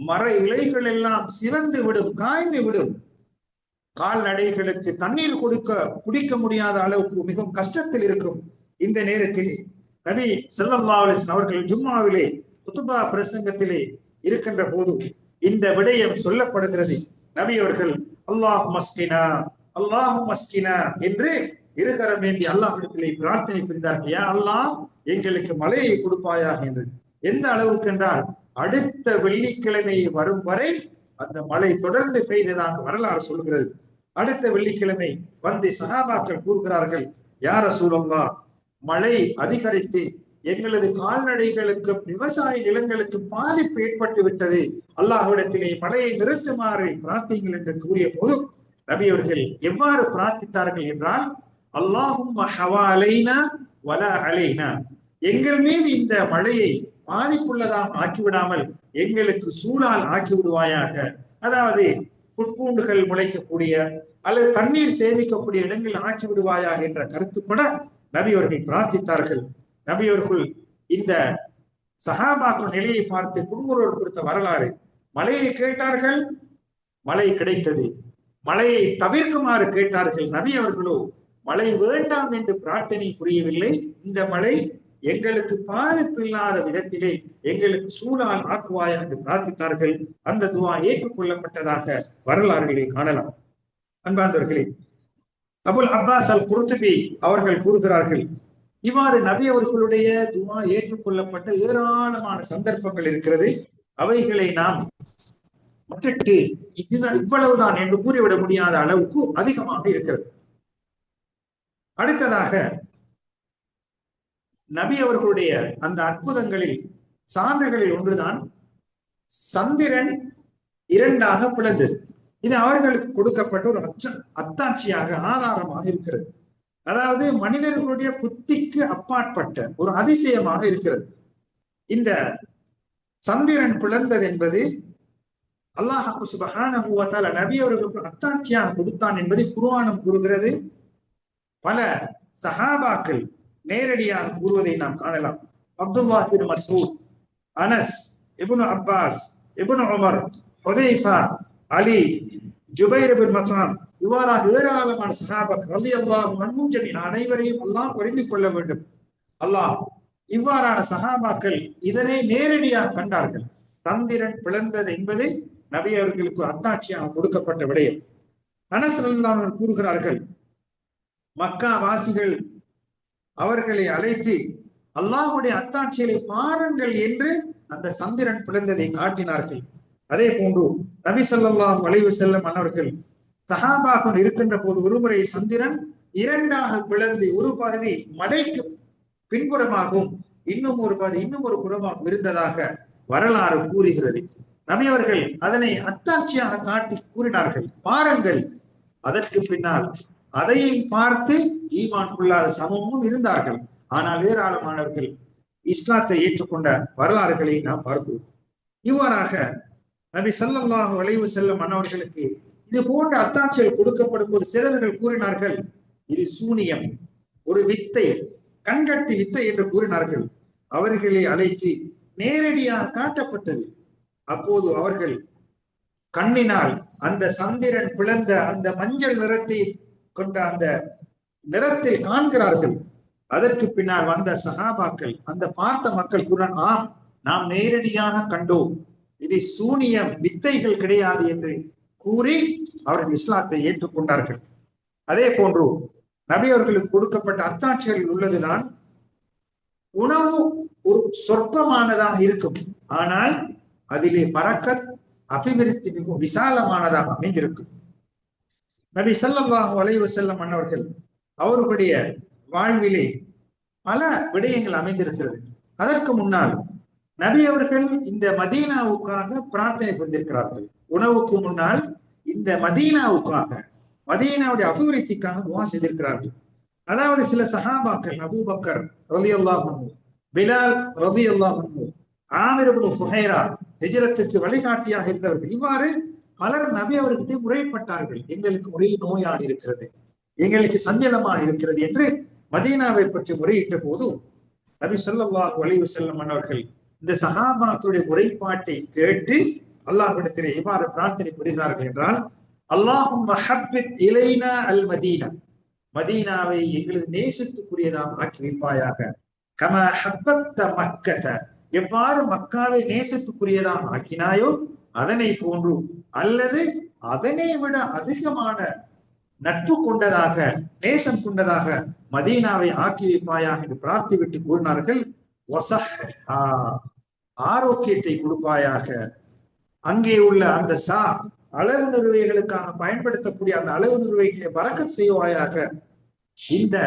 மர இலைகள் எல்லாம் சிவந்து விடும், காய்ந்து விடும், கால்நடைகளுக்கு தண்ணீர் குடிக்க முடியாத அளவுக்கு மிகவும் கஷ்டத்தில் இருக்கும். இந்த நேரத்தில் நபி ஸல்லல்லாஹு அலைஹி வஸல்லம் அவர்கள் ஜும்மாவிலே குதுபா பிரசங்கத்திலே இருக்கின்ற போது இந்த விடயம் சொல்லப்படுகிறது. நபி அவர்கள் அல்லாஹ் மஸ்கினா அல்லாஹ் மஸ்கினா என்று இருகரம் ஏந்தி அல்லாஹ்விடத்திலே பிரார்த்தனை புரிந்தார்கள், யா அல்லாஹ் எங்களுக்கு மழையை கொடுப்பாயாக என்று. எந்த அளவுக்கு என்றால் அடுத்த வெள்ளிக்கிழமை வரும் வரை அந்த மழை தொடர்ந்து பெய்ததாக வரலாறு சொல்கிறது. அடுத்த வெள்ளிக்கிழமை வந்து சஹாபாக்கள் கூறுகிறார்கள், யா ரசூலல்லாஹ், மழை அதிகரித்து எங்களது கால்நடைகளுக்கும் விவசாய நிலங்களுக்கும் பாதிப்பு ஏற்பட்டு விட்டது, அல்லாஹ்விடத்திலே மழையை நிறுத்துமாறு பிரார்த்திங்கள் என்று கூறிய போது நபி அவர்கள் எவ்வாறு பிரார்த்தித்தார்கள் என்றால், அல்லாஹும்ம ஹவாலைனா வலா அலைனா, எங்கள் மீது இந்த மழையை பாதிப்புள்ளதாக ஆக்கிவிடாமல் எங்களுக்கு சூழால் ஆக்கி விடுவாயாக, அதாவது புற்பூண்டுகள் முளைக்கக்கூடிய அல்லது தண்ணீர் சேமிக்கக்கூடிய இடங்கள் ஆக்கி விடுவாயாக என்ற கருத்துப்பட நபி அவர்கள் பிரார்த்தித்தார்கள். நபி அவர்கள் இந்த சஹாபாக்கள் நிலையை பார்த்து குடும்பங்கள் குறித்த வரலாறு, மழையை கேட்டார்கள், மழை கிடைத்தது, மழையை தவிர்க்குமாறு கேட்டார்கள். நபி அவர்களோ மழை வேண்டாம் என்று பிரார்த்தனை புரியவில்லை, இந்த மழை எங்களுக்கு பாதிப்பு இல்லாத விதத்திலே எங்களுக்கு சூழால் ஆக்குவாயா என்று பிரார்த்தித்தார்கள். அந்த துஆ ஏற்றுக்கொள்ளப்பட்டதாக வரலாறுகளை காணலாம். அன்பார்ந்தவர்களே, அபுல் அப்பாஸ் அல் குர்துபி அவர்கள் கூறுகிறார்கள், இவ்வாறு நபி அவர்களுடைய துஆ ஏற்றுக்கொள்ளப்பட்ட ஏராளமான சந்தர்ப்பங்கள் இருக்கிறது. அவைகளை நாம் மட்டிட்டு இதுதான் இவ்வளவுதான் என்று கூறிவிட முடியாத அளவுக்கு அதிகமாக இருக்கிறது. அடுத்ததாக நபி அவர்களுடைய அந்த அற்புதங்களில் சான்றுகளில் ஒன்றுதான் சந்திரன் இரண்டாக பிளந்தது. இது அவர்களுக்கு கொடுக்கப்பட்ட ஒரு அத்தாட்சியாக ஆதாரமாக இருக்கிறது. அதாவது மனிதர்களுடைய புத்திக்கு அப்பாற்பட்ட ஒரு அதிசயமாக இருக்கிறது. இந்த சந்திரன் பிளந்தது என்பது அல்லாஹ் சுப்ஹானஹு வ தஆலா நபி அவர்களுக்கு அத்தாட்சியாக கொடுத்தான் என்பதை குர்ஆனும் கூறுகிறது. பல சஹாபாக்கள் நேரடியாக கூறுவதை நாம் காணலாம். அப்துல்லாஹ் பின் மஸ்ஊத், அனஸ், இப்னு அப்பாஸ், இப்னு உமர், ஹுதைஃபா, அலி, ஜுபைர் பின் மத்ஆம், இவ்வாறாக ஏராளமான சஹாபாக்கள் ரலியல்லாஹு அன்ஹும் ஜமீஅன், அனைவரையும் அல்லாஹ் புரிந்து கொள்ள வேண்டும். அல்லாஹ் இவ்வாறான சஹாபாக்கள் இதனை நேரடியாக கண்டார்கள். சந்திரன் பிளந்தது என்பது நபி அவர்களுக்கு அத்தாட்சியாக கொடுக்கப்பட்ட விடயம். அனஸ் ரலியல்லாஹு அன்ஹு கூறுகிறார்கள், மக்கா வாசிகள் அவர்களை அழைத்து அல்லாஹ்வுடைய அத்தாட்சிகளை பாருங்கள் என்று அந்த சந்திரன் பிளந்ததை காட்டினார்கள். அதே போன்று நபி ஸல்லல்லாஹு அலைஹி வஸல்லம் அவர்கள் சஹாபாக்கள் இருக்கின்ற போது ஒருமுறை சந்திரன் இரண்டாக பிளந்து ஒரு பகுதி மலைக்கு பின்புறமாகவும் இன்னும் ஒரு புறமாகவும் இருந்ததாக வரலாறு கூறுகிறது. நபி அவர்கள் அதனை அத்தாட்சியாக காட்டி கூறினார்கள், பாருங்கள். அதற்கு பின்னால் அதையும் பார்த்து ஈமான் கொள்ளாத சமூகமும் இருந்தார்கள். ஆனால் ஏராளமானவர்கள் இஸ்லாத்தை ஏற்றுக்கொண்ட வரலாறுகளை நாம் பார்க்கிறோம். இவ்வாறாக நபி ஸல்லல்லாஹு அலைஹி வஸல்லம் அவர்களுக்கு இது போன்ற அத்தாட்சிகள் கொடுக்கப்படும் போது சிலர்கள் கூறினார்கள், இது சூனியம், ஒரு வித்தை, கண்கட்டி வித்தை என்று கூறினார்கள். அவர்களை அழைத்து நேரடியாக காட்டப்பட்டது. அப்போது அவர்கள் கண்ணினால் அந்த சந்திரன் பிளந்த அந்த மஞ்சள் நிறத்தை கொண்ட அந்த நிறத்தில் காண்கிறார்கள். அதற்கு பின்னால் வந்த சஹாபாக்கள், அந்த பார்த்த மக்கள் கூறினார், ஆம், நாம் நேரடியாக கண்டோம், இது சூனியம், வித்தைகள் கிடையாது என்று கூறி அவர்கள் இஸ்லாத்தை ஏற்றுக்கொண்டார்கள். அதே போன்று நபி அவர்களுக்கு கொடுக்கப்பட்ட அத்தாட்சிகளில் உள்ளதுதான், உணவு ஒரு சொற்பமானதாக இருக்கும், ஆனால் அதிலே பரக்கத், அபிவிருத்தி மிகவும் விசாலமானதாக அமைந்திருக்கும். நபி ஸல்லல்லாஹு அலைஹி வஸல்லம் அவர்கள் அவர்களுடைய வாழ்விலே பல விடயங்கள் அமைந்திருக்கிறது. அதற்கு முன்னால் நபி அவர்கள் இந்த மதீனாவுக்காக பிரார்த்தனை புரிந்திருக்கிறார்கள். உணவுக்கு முன்னால் இந்த மதீனாவுக்காக, மதீனாவுடைய அபிவிருத்திக்காக துஆ செய்திருக்கிறார்கள். அதாவது சில சஹாபாக்கள், அபூபக்கர் ரலியல்லாஹு அன்ஹு, பிலால் ரலியல்லாஹு அன்ஹு, ஆமிர் இப்னு ஃபுஹைரா, ஹிஜ்ரத்துக்கு வழிகாட்டியாக இருந்தவர்கள், இவ்வாறு பலர் நபி அவர்களுக்கு முறைப்பட்டார்கள், எங்களுக்கு ஒரே நோயாக இருக்கிறது, எங்களுக்கு சஞ்சலமாக இருக்கிறது என்று மதீனாவை பற்றி முறையிட்ட போது நபி ஸல்லல்லாஹு அலைஹி வஸல்லம் அவர்கள் இந்த சஹாபாக்களுடைய முறைப்பாட்டை கேட்டு அல்லாஹ்விடத்திலே இவ்வாறு பிரார்த்தனை புரிகிறார்கள் என்றால், அல்லாஹும்ம ஹப்பிப் இலைனா அல் மதீனா, மதீனாவை எங்களது நேசத்துக்குரியதாக ஆக்கி வைப்பாயாக. கமா ஹப்பத்த மக்கத, எவ்வாறு மக்காவை நேசத்துக்குரியதாக ஆக்கினாயோ அதனை போன்று அல்லது அதனை விட அதிகமான நட்பு கொண்டதாக, நேசம் கொண்டதாக மதீனாவை ஆக்கி வைப்பாயாக என்று பிரார்த்திவிட்டு கூறினார்கள், ஆரோக்கியத்தை கொடுப்பாயாக. அங்கே உள்ள அந்த அளவு நிறுவைகளுக்காக பயன்படுத்தக்கூடிய அந்த அளவு நிறுவைகளை பரக்கத் செய்வாயாக. இந்த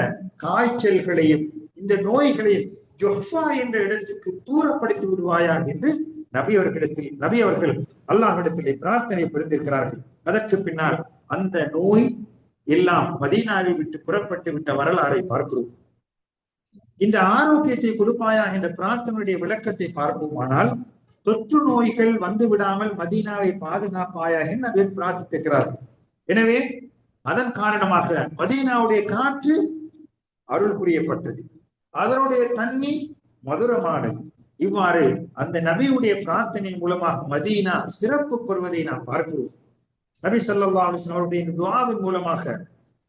காய்ச்சல்களையும் இந்த நோய்களையும் ஜொஹ்ஃபா என்ற இடத்துக்கு தூரப்படுத்தி விடுவாயாக என்று நபி அவர்கள் அல்லாஹ்விடத்திலே பிரார்த்தனை புரிந்திருக்கிறார்கள். அதற்கு பின்னால் அந்த நோய் எல்லாம் மதீனாவை விட்டு புறப்பட்டு விட்ட வரலாறை பார்க்கிறோம். இந்த ஆரோக்கியத்தை கொடுப்பாயா என்ற பிரார்த்தனையுடைய விளக்கத்தை பார்ப்போமானால், தொற்று நோய்கள் வந்து விடாமல் மதீனாவை பாதுகாப்பாயா என்று பிரார்த்தித்திருக்கிறார்கள். எனவே அதன் காரணமாக மதீனாவுடைய காற்று அருள் புரியப்பட்டது, அதனுடைய தண்ணி மதுரமானது. இவ்வாறு அந்த நபியுடைய பிரார்த்தனை மூலமாக மதீனா சிறப்பு பெறுவதை நாம் பார்க்கிறோம். நபி ஸல்லல்லாஹு அலைஹி வஸல்லம் அவருடைய இந்த துஆவின் மூலமாக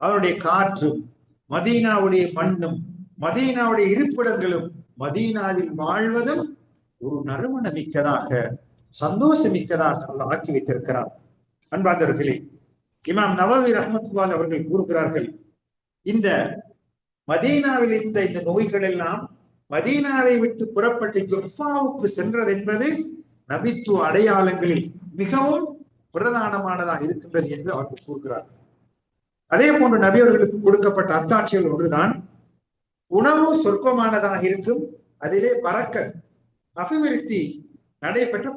அவருடைய காற்றும், மதீனாவுடைய மண்ணும், மதீனாவுடைய இருப்பிடங்களும், மதீனாவில் வாழ்வதும் ஒரு நறுமண மிக்கதாக, சந்தோஷமிக்கதாக அல்லாஹ் ஆக்கி வைத்திருக்கிறார். அன்பார்ந்தவர்களே, இமாம் நவவி ரஹ்மத்துல்லாஹி அவர்கள் கூறுகிறார்கள், இந்த மதீனாவில் இருந்த இந்த நோய்கள் எல்லாம் மதீனாவை விட்டு புறப்பட்டு ஜொஃபாவுக்கு சென்றது என்பது நபித்துவ அடையாளங்களில் மிகவும் பிரதானமானதாக இருக்கின்றது என்று அவர்கள் கூறுகிறார். அதே போன்று நபி அவர்களுக்கு கொடுக்கப்பட்ட அத்தாட்சிகள் ஒன்றுதான், உணவு சொற்பமானதாக இருக்கும், அதிலே பரக்கத், அபிவிருத்தி நடைபெற்ற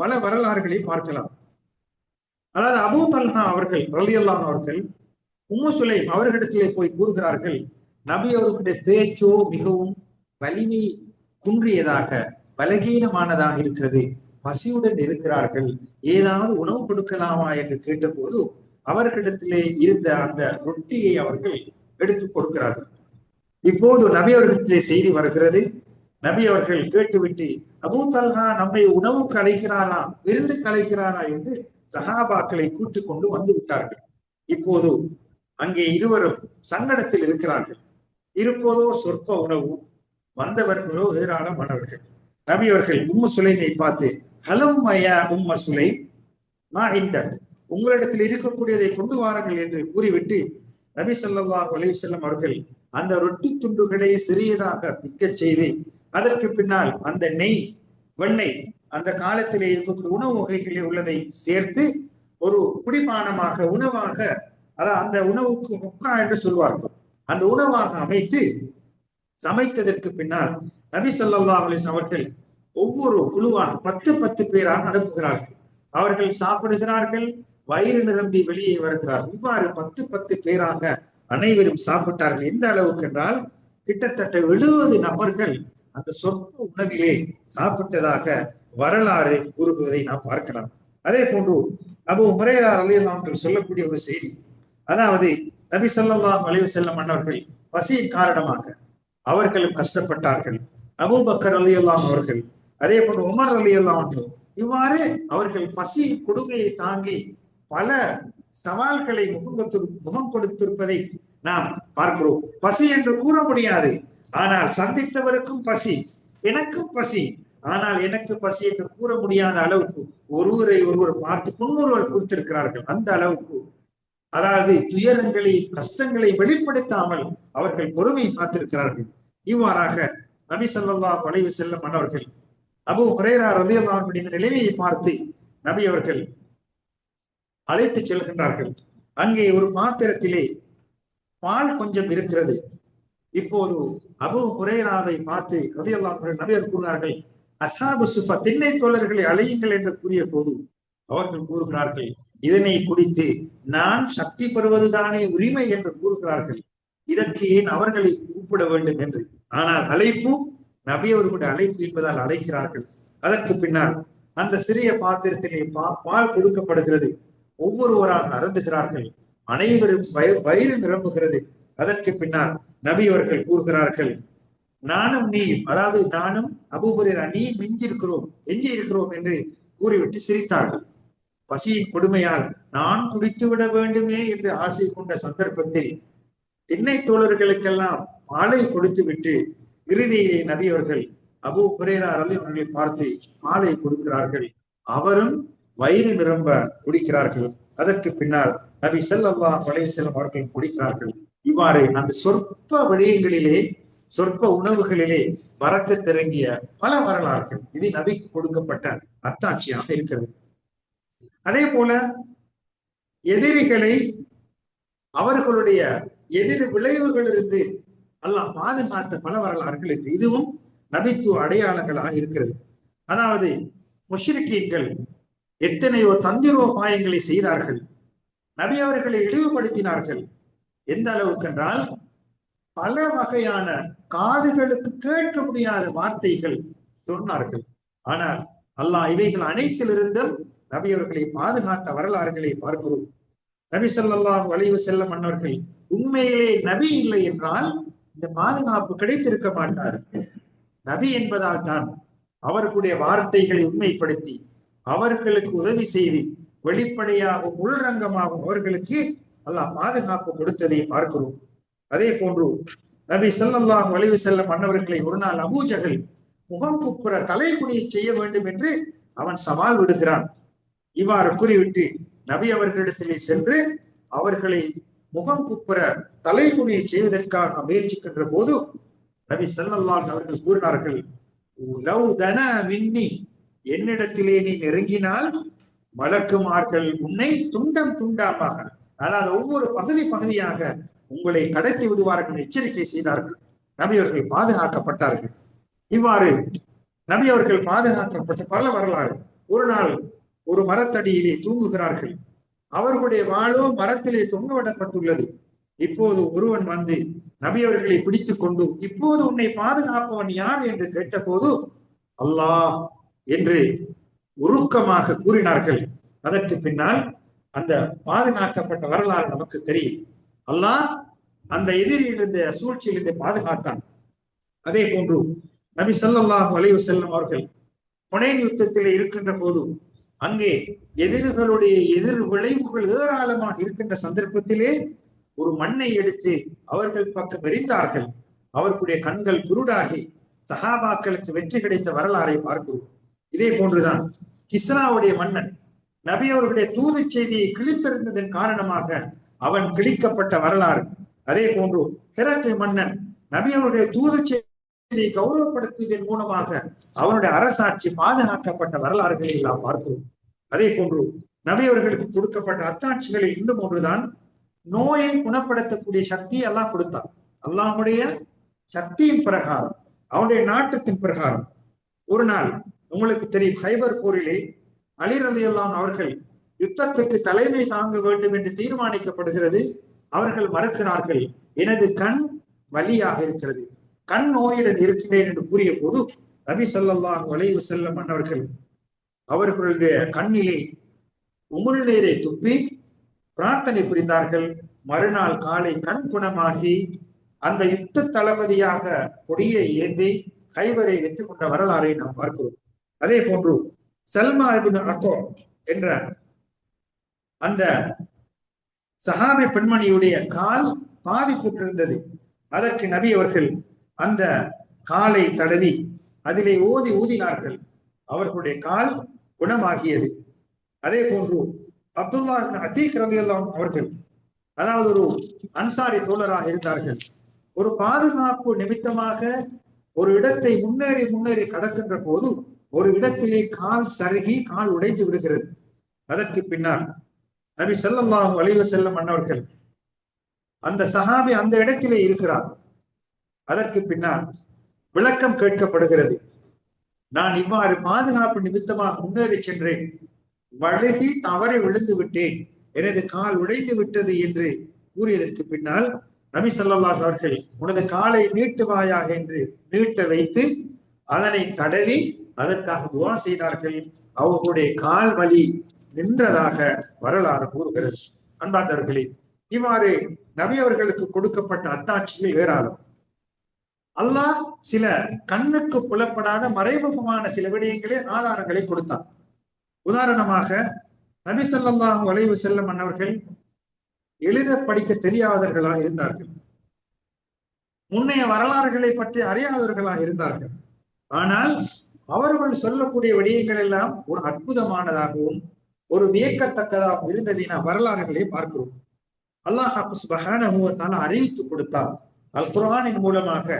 பல வரலாறுகளை பார்க்கலாம். அதாவது அபூ தல்ஹா அவர்கள் ரலியல்லாஹு அவர்கள் உம்மு சுலைம் அவர்களிடத்திலே போய் கூறுகிறார்கள், நபி அவர்களுடைய பேச்சோ மிகவும் வலிமை குன்றியதாக, பலகீனமானதாக இருக்கிறது, பசியுடன் இருக்கிறார்கள், ஏதாவது உணவு கொடுக்கலாமா என்று கேட்டபோது அவர்களிடத்திலே இருந்த அந்த ரொட்டியை அவர்கள் எடுத்து கொடுக்கிறார்கள். இப்போது நபி அவர்களிடத்திலே செய்தி வருகிறது. நபி அவர்கள் கேட்டுவிட்டு, அபூ தல்ஹா நம்மை உணவுக்கு அழைக்கிறாரா, விருந்துக்கு அழைக்கிறாரா என்று சஹாபாக்களை கூட்டிக் கொண்டு வந்து விட்டார்கள். இப்போது அங்கே இருவரும் சங்கடத்தில் இருக்கிறார்கள். இருப்பதோ சொற்ப உணவு, வந்தவர்களோ ஏராளமானவர்கள். நபி அவர்கள் உம்மு சுலைமை பார்த்து, ஹலம் ஐயா உம்ம சுலைம், இந்த உங்களிடத்தில் இருக்கக்கூடியதை கொண்டு வாருங்கள் என்று கூறிவிட்டு நபி ஸல்லல்லாஹு அலைஹி வஸல்லம் அவர்கள் அந்த ரொட்டி துண்டுகளை சிறியதாக பிக்கச் செய்து, அதற்கு பின்னால் அந்த நெய், வெண்ணெய், அந்த காலத்திலே இருக்கக்கூடிய உணவு வகைகளில் உள்ளதை சேர்த்து ஒரு குடிபானமாக, உணவாக, அதாவது அந்த உணவுக்கு முக்கா என்று சொல்வார்கள், அந்த உணவாக அமைத்து சமைத்ததற்கு பின்னால் நபி ஸல்லல்லாஹு அலைஹி வஸல்லம் அவர்கள் ஒவ்வொரு குழுவாக 10 பேராக அனுப்புகிறார்கள். அவர்கள் சாப்பிடுகிறார்கள், வயிறு நிரம்பி வெளியே வருகிறார்கள். இவ்வாறு 10 பேராக அனைவரும் சாப்பிட்டார்கள். எந்த அளவுக்கு என்றால் கிட்டத்தட்ட 70 நபர்கள் அந்த சொற்ப உணவிலே சாப்பிட்டதாக வரலாறு கூறுவதை நாம் பார்க்கலாம். அதே போன்று அபூ ஹுரைரா ரலியல்லாஹு அன்ஹு சொல்லக்கூடிய ஒரு செய்தி, அதாவது நபி ஸல்லல்லாஹு அலைஹி வஸல்லம் அவர்கள் பசியின் காரணமாக அவர்களும் கஷ்டப்பட்டார்கள். அபூபக்கர் ரலியல்லாஹு அவர்கள், அதே போன்று உமர் ரலியல்லாஹு அன்ஹு, இவ்வாறு அவர்கள் பசி கொடுமையை தாங்கி பல சவால்களை முகம் கொடுத்திருப்பதை நாம் பார்க்கிறோம். பசி என்று கூற முடியாது, ஆனால் சந்தித்தவருக்கும் பசி, எனக்கும் பசி, ஆனால் எனக்கு பசி என்று கூற முடியாத அளவுக்கு ஒருவரை ஒருவர் பார்த்து புன்முறுவல் கொடுத்திருக்கிறார்கள். அந்த அளவுக்கு, அதாவது துயரங்களை, கஷ்டங்களை வெளிப்படுத்தாமல் அவர்கள் பொறுமை காத்திருக்கிறார்கள். இவ்வாறாக நபி ஸல்லல்லாஹு அலைஹி வஸல்லம் அவர்கள் அபூ ஹுரைரா ரலியல்லாஹு அன்ஹு இந்த நிலைமையை பார்த்து நபி அவர்கள் அழைத்து செல்கின்றார்கள். அங்கே ஒரு பாத்திரத்திலே பால் கொஞ்சம் இருக்கிறது. இப்போது அபூ ஹுரைராவை பார்த்து ரலியல்லாஹு அன்ஹு நபி அவர்கள் கூறுகிறார்கள், அஸ்ஹாபு சுஃபா, திண்ணை தோழர்களை அழையுங்கள் என்று கூறிய போது அவர்கள் கூறுகிறார்கள், இதனை குடித்து நான் சக்தி பெறுவதுதானே உரிமை என்று கூறுகிறார்கள், இதற்கு ஏன் அவர்களை கூப்பிட வேண்டும் என்று. ஆனால் அழைப்பு நபி அவர்களுடைய அழைப்பு என்பதால் அழைக்கிறார்கள். அதற்கு பின்னால் அந்த சிறிய பாத்திரத்திலே பால் கொடுக்கப்படுகிறது. ஒவ்வொருவராக அருந்துகிறார்கள். அனைவரும் வயிறு நிரம்புகிறது. அதற்கு பின்னால் நபி அவர்கள் கூறுகிறார்கள், நானும் நீயும், அதாவது நானும் அபூ ஹுரைரா நீ எஞ்சி இருக்கிறோம் என்று கூறிவிட்டு சிரித்தார்கள். பசியின் கொடுமையால் நான் குடித்து விட வேண்டுமே என்று ஆசை கொண்ட சந்தர்ப்பத்தில் திண்ணை தோழர்களுக்கெல்லாம் பாலை கொடுத்து விட்டு இறுதியிலே நபி அவர்கள் அபூ ஹுரைரா ரலியல்லாஹு அன்ஹு பார்த்து பாலை கொடுக்கிறார்கள். அவரும் வயிறு நிரம்ப குடிக்கிறார்கள். அதற்கு பின்னால் நபி ஸல்லல்லாஹு அலைஹி வஸல்லம் அவர்கள் குடிக்கிறார்கள். இவ்வாறு அந்த சொற்ப விடயங்களிலே, சொற்ப உணவுகளிலே பரக்கத் இறங்கிய பல வரலாறுகள் இது நபிக்கு கொடுக்கப்பட்ட அத்தாட்சியாக இருக்கிறது. அதே போல எதிரிகளை அவர்களுடைய எதிர் விளைவுகளிலிருந்து அல்லாஹ் பாதுகாத்த பல வரலாறுகள் இருக்கு. இதுவும் நபித்துவ அடையாளங்களாக இருக்கிறது. அதாவது முஷ்ரிக்கீன்கள் எத்தனையோ தந்திரோபாயங்களை செய்தார்கள். நபி அவர்களை இழிவுபடுத்தினார்கள். எந்த அளவுக்கு என்றால் பல வகையான காதுகளுக்கு கேட்க முடியாத வார்த்தைகள் சொன்னார்கள். ஆனால் அல்லாஹ் இவைகள் அனைத்திலிருந்தும் நபி அவர்களை பாதுகாத்த வரலாறுகளை பார்க்கிறோம். நபி ஸல்லல்லாஹு அலைஹி வஸல்லம் அன்னவர்கள் உண்மையிலே நபி இல்லை என்றால் இந்த பாதுகாப்பு கிடைத்திருக்க மாட்டார். நபி என்பதால் தான் அவர்களுடைய வார்த்தைகளை உண்மைப்படுத்தி அவர்களுக்கு உதவி செய்து வெளிப்படையாகவும் உள்ரங்கமாகவும் அவர்களுக்கு அல்லாஹ் பாதுகாப்பு கொடுத்ததை பார்க்கிறோம். அதே போன்று நபி ஸல்லல்லாஹு அலைஹி வஸல்லம் அன்னவர்களை ஒரு நாள் அபூ ஜஹல் முகம் குப்புற தலைகுனியை செய்ய வேண்டும் என்று அவன் சவால் விடுகிறான். இவ்வாறு கூறிவிட்டு நபி அவர்களிடத்திலே சென்று அவர்களை முகம் குப்புற தலைகுனியை செய்வதற்காக முயற்சிக்கின்ற போது நபி ஸல்லல்லாஹு அவர்கள் கூறினார்கள், லவ் தனா மின்னி, என்னிடத்திலே நீ நெருங்கினால் மலக்குமார்கள் உன்னை துண்டம் துண்டாமாக, அதாவது ஒவ்வொரு பகுதியாக உங்களை கடத்தி விடுவார்கள் எச்சரிக்கை செய்தார்கள். நபி அவர்கள் பாதுகாக்கப்பட்டார்கள். இவ்வாறு நபி அவர்கள் பாதுகாக்கப்பட்ட பல வரலாறு. ஒரு நாள் ஒரு மரத்தடியிலே தூங்குகிறார்கள். அவர்களுடைய வாளோ மரத்திலே தொங்கவிடப்பட்டுள்ளது. இப்போது ஒருவன் வந்து நபி அவர்களை பிடித்துக் கொண்டு, இப்போது உன்னை பாதுகாப்பவன் யார் என்று கேட்ட போது அல்லாஹ் என்று உருக்கமாக கூறினார்கள். அதற்கு பின்னால் அந்த பாதுகாக்கப்பட்ட வரலாறு நமக்கு தெரியும். அல்லாஹ் அந்த எதிரியிலிருந்து சூழ்ச்சியிலிருந்து பாதுகாத்தான். அதே போன்று நபி ஸல்லல்லாஹு அலைஹி வஸல்லம் அவர்கள் ஹுனைன் யுத்தத்திலே இருக்கின்ற போது அங்கே எதிரிகளுடைய எதிர் விளைவுகள் ஏராளமாக இருக்கின்ற சந்தர்ப்பத்திலே ஒரு மண்ணை எடுத்து அவர்கள் பக்கம் எறிந்தார்கள். அவர்களுடைய கண்கள் குருடாகி சஹாபாக்களுக்கு வெற்றி கிடைத்த வரலாறை பார்க்கிறோம். இதே போன்றுதான் கிஸ்ராவுடைய மன்னன் நபி அவர்களுடைய தூது செய்தியை கிழித்தறிந்ததன் காரணமாக அவன் கிழிக்கப்பட்ட வரலாறு. அதே போன்று ஹெராக்கிள் மன்னன் நபி அவருடைய தூது செய்தியை கௌரவப்படுத்துவதன் மூலமாக அவனுடைய அரசாட்சி பாதுகாக்கப்பட்ட வரலாறுகளை எல்லாம் பார்க்கிறோம். அதே போன்று நபி அவர்களுக்கு கொடுக்கப்பட்ட அத்தாட்சிகளில் இன்னும் ஒன்றுதான், நோயை குணப்படுத்தக்கூடிய சக்தியை அல்லாஹ் கொடுத்தான். அல்லாஹ்வுடைய சக்தியின் பிரகாரம், அவனுடைய நாட்டத்தின் பிரகாரம் ஒரு நாள் உங்களுக்கு தெரியும், ஹைபர் போரிலே அலி ரலியல்லாஹு அவர்கள் யுத்தத்துக்கு தலைமை தாங்க வேண்டும் என்று தீர்மானிக்கப்படுகிறது. அவர்கள் மறுக்கிறார்கள். எனது கண் வலியாக இருக்கிறது, கண் நோயுடன் இருக்கிறேன் என்று கூறிய போது நபி ஸல்லல்லாஹு அலைஹி வஸல்லம் அவர்களுடைய கண்ணிலே உமிழ்நீரை துப்பி பிரார்த்தனை புரிந்தார்கள். மறுநாள் காலை கண் குணமாகி அந்த யுத்த தளபதியாக கொடியை ஏந்தி கைவரை வெற்றி கொண்ட வரலாறை நாம் பார்க்கிறோம். அதே போன்று சல்மா இப்னு அக்வா என்ற அந்த சஹாபி பெண்மணியுடைய கால் பாதிப்புற்றிருந்தது. அதற்கு நபி அவர்கள் அந்த காலை தடவி அதிலே ஊதினார்கள். அவர்களுடைய கால் குணமாகியது. அதே போன்று அப்துல்லா இப்னு அதீக் ரலியல்லாஹு அவர்கள், அதாவது ஒரு அன்சாரி தோழராக இருந்தார்கள். ஒரு பாதுகாப்பு நிமித்தமாக ஒரு இடத்தை முன்னேறி கடக்கின்ற போது ஒரு இடத்திலே கால் சருகி கால் உடைந்து விடுகிறது. அதற்கு பின்னால் நபி ஸல்லல்லாஹு அலைஹி வஸல்லம் அவர்கள், அந்த சஹாபி அந்த இடத்திலே இருக்கிறார். அதற்கு பின்னால் விளக்கம் கேட்கப்படுகிறது. நான் இவ்வாறு பாதுகாப்பு நிமித்தமாக முன்னேறி சென்றேன், வழுகி தவறி விழுந்து விட்டேன், எனது கால் உடைந்து விட்டது என்று கூறியதற்கு பின்னால் நபி ஸல்லல்லாஹு அவர்கள், உனது காலை நீட்டுவாயாக என்று நீட்ட வைத்து அதனை தடவி அதற்காக துஆ செய்தார்கள். அவர்களுடைய கால் வலி நின்றதாக வரலாறு கூறுகிறது. அன்பார்ந்தவர்களே, இவ்வாறு நபி அவர்களுக்கு கொடுக்கப்பட்ட அத்தாட்சிகள் ஏராளம். அல்லாஹ் சில கண்ணுக்கு புலப்படாத மறைமுகமான சில விடயங்களே ஆதாரங்களை கொடுத்தான். உதாரணமாக நபி ஸல்லல்லாஹு அலைஹி வஸல்லம் அவர்கள் எழுத படிக்க தெரியாதவர்களாக இருந்தார்கள். முன்னைய வரலாறுகளை பற்றி அறியாதவர்களாக இருந்தார்கள். ஆனால் அவர்கள் சொல்லக்கூடிய விடயங்கள் எல்லாம் ஒரு அற்புதமானதாகவும் ஒரு வியக்கத்தக்கதாகவும் இருந்ததை நாம் வரலாறுகளை பார்க்கிறோம். அல்லாஹ் சுப்ஹானஹு வ தஆலா அறிவித்து கொடுத்தார். அல் குர்ஆனின் மூலமாக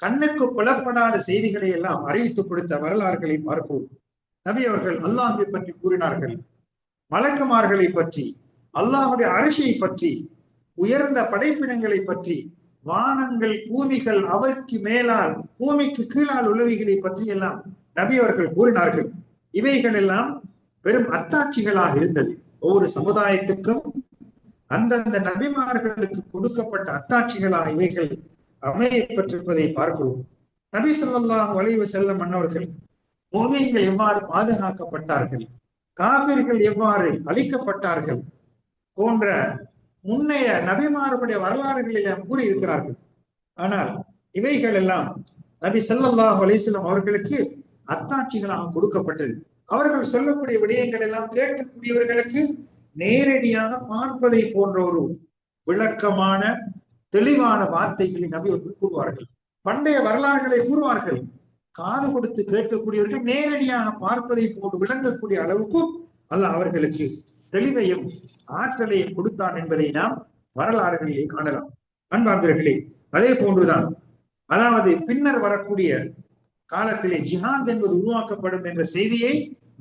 கண்ணுக்கு புலப்படாத செய்திகளை எல்லாம் அறிவித்து கொடுத்த வரலாறுகளை பார்க்கிறோம். நபி அவர்கள் அல்லாஹ்வை பற்றி கூறினார்கள், மலக்குமார்களை பற்றி, அல்லாஹ்வுடைய அரிசியை பற்றி, உயர்ந்த படைப்பினங்களை பற்றி, வானங்கள் பூமிகள் அவருக்கு மேலால் பூமிக்கு கீழால் உளவிகளை பற்றி எல்லாம் நபி அவர்கள் கூறினார்கள். இவைகள் எல்லாம் பெரும் அத்தாட்சிகளாக இருந்தது. ஒவ்வொரு சமுதாயத்துக்கும் அந்தந்த நபிமார்களுக்கு கொடுக்கப்பட்ட அத்தாட்சிகளாக இவைகள் அமையப்பட்டிருப்பதை பார்க்கிறோம். நபி ஸல்லல்லாஹு அலைஹி வஸல்லம் அவர்கள் முஃமின்கள் எவ்வாறு பாதுகாக்கப்பட்டார்கள், காபிர்கள் எவ்வாறு அழிக்கப்பட்டார்கள் போன்ற முன்னைய நபிமார்களுடைய வரலாறுகளில் கூறியிருக்கிறார்கள். ஆனால் இவைகள் எல்லாம் நபி ஸல்லல்லாஹு அலைஹி வஸல்லம் அவர்களுக்கு அத்தாட்சிகளாக கொடுக்கப்பட்டது. அவர்கள் சொல்லக்கூடிய விடயங்கள் எல்லாம் கேட்கக்கூடியவர்களுக்கு நேரடியாக பார்ப்பதை போன்ற ஒரு விளக்கமான தெளிவான வார்த்தைகளை நபி அவர்கள் கூறுவார்கள். பண்டைய வரலாறுகளை கூறுவார்கள். காது கொடுத்து கேட்கக்கூடியவர்கள் நேரடியாக பார்ப்பதை போன்று விளங்கக்கூடிய அளவுக்கும் அல்லாஹ் அவர்களுக்கு தெளிவையும் ஆற்றலையும் கொடுத்தான் என்பதை நாம் வரலாறுகளிலே காணலாம். அன்பார்ந்தவர்களே, அதே போன்றுதான், அதாவது பின்னர் வரக்கூடிய காலத்திலே ஜிஹாத் என்பது உருவாக்கப்படும் என்ற செய்தியை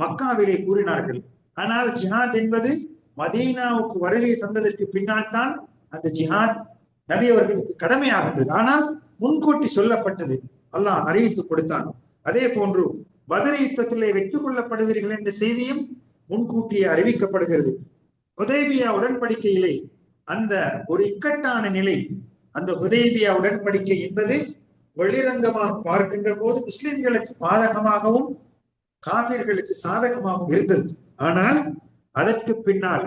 மக்காவிலே கூறினார்கள். ஆனால் ஜிஹாத் என்பது மதீனாவுக்கு வருகை தந்ததற்கு பின்னால் தான் அந்த ஜிஹாத் நபி அவர்களுக்கு கடமையாகின்றது. ஆனால் முன்கூட்டி சொல்லப்பட்டது, அல்லாஹ் அறிவித்து கொடுத்தான். அதே போன்று பத்ர் யுத்தத்திலே வெற்றி கொள்ளப்படுவீர்கள் என்ற செய்தியும் முன்கூட்டியே அறிவிக்கப்படுகிறது. ஹுதைபியா உடன்படிக்கையிலே அந்த ஒரு இக்கட்டான நிலை, அந்த ஹுதைபியா உடன்படிக்கை என்பது வெளிரங்கமாக பார்க்கின்ற போது முஸ்லிம்களுக்கு பாதகமாகவும் காபிர்களுக்கு சாதகமாகவும் இருந்தது. ஆனால் அதற்கு பின்னால்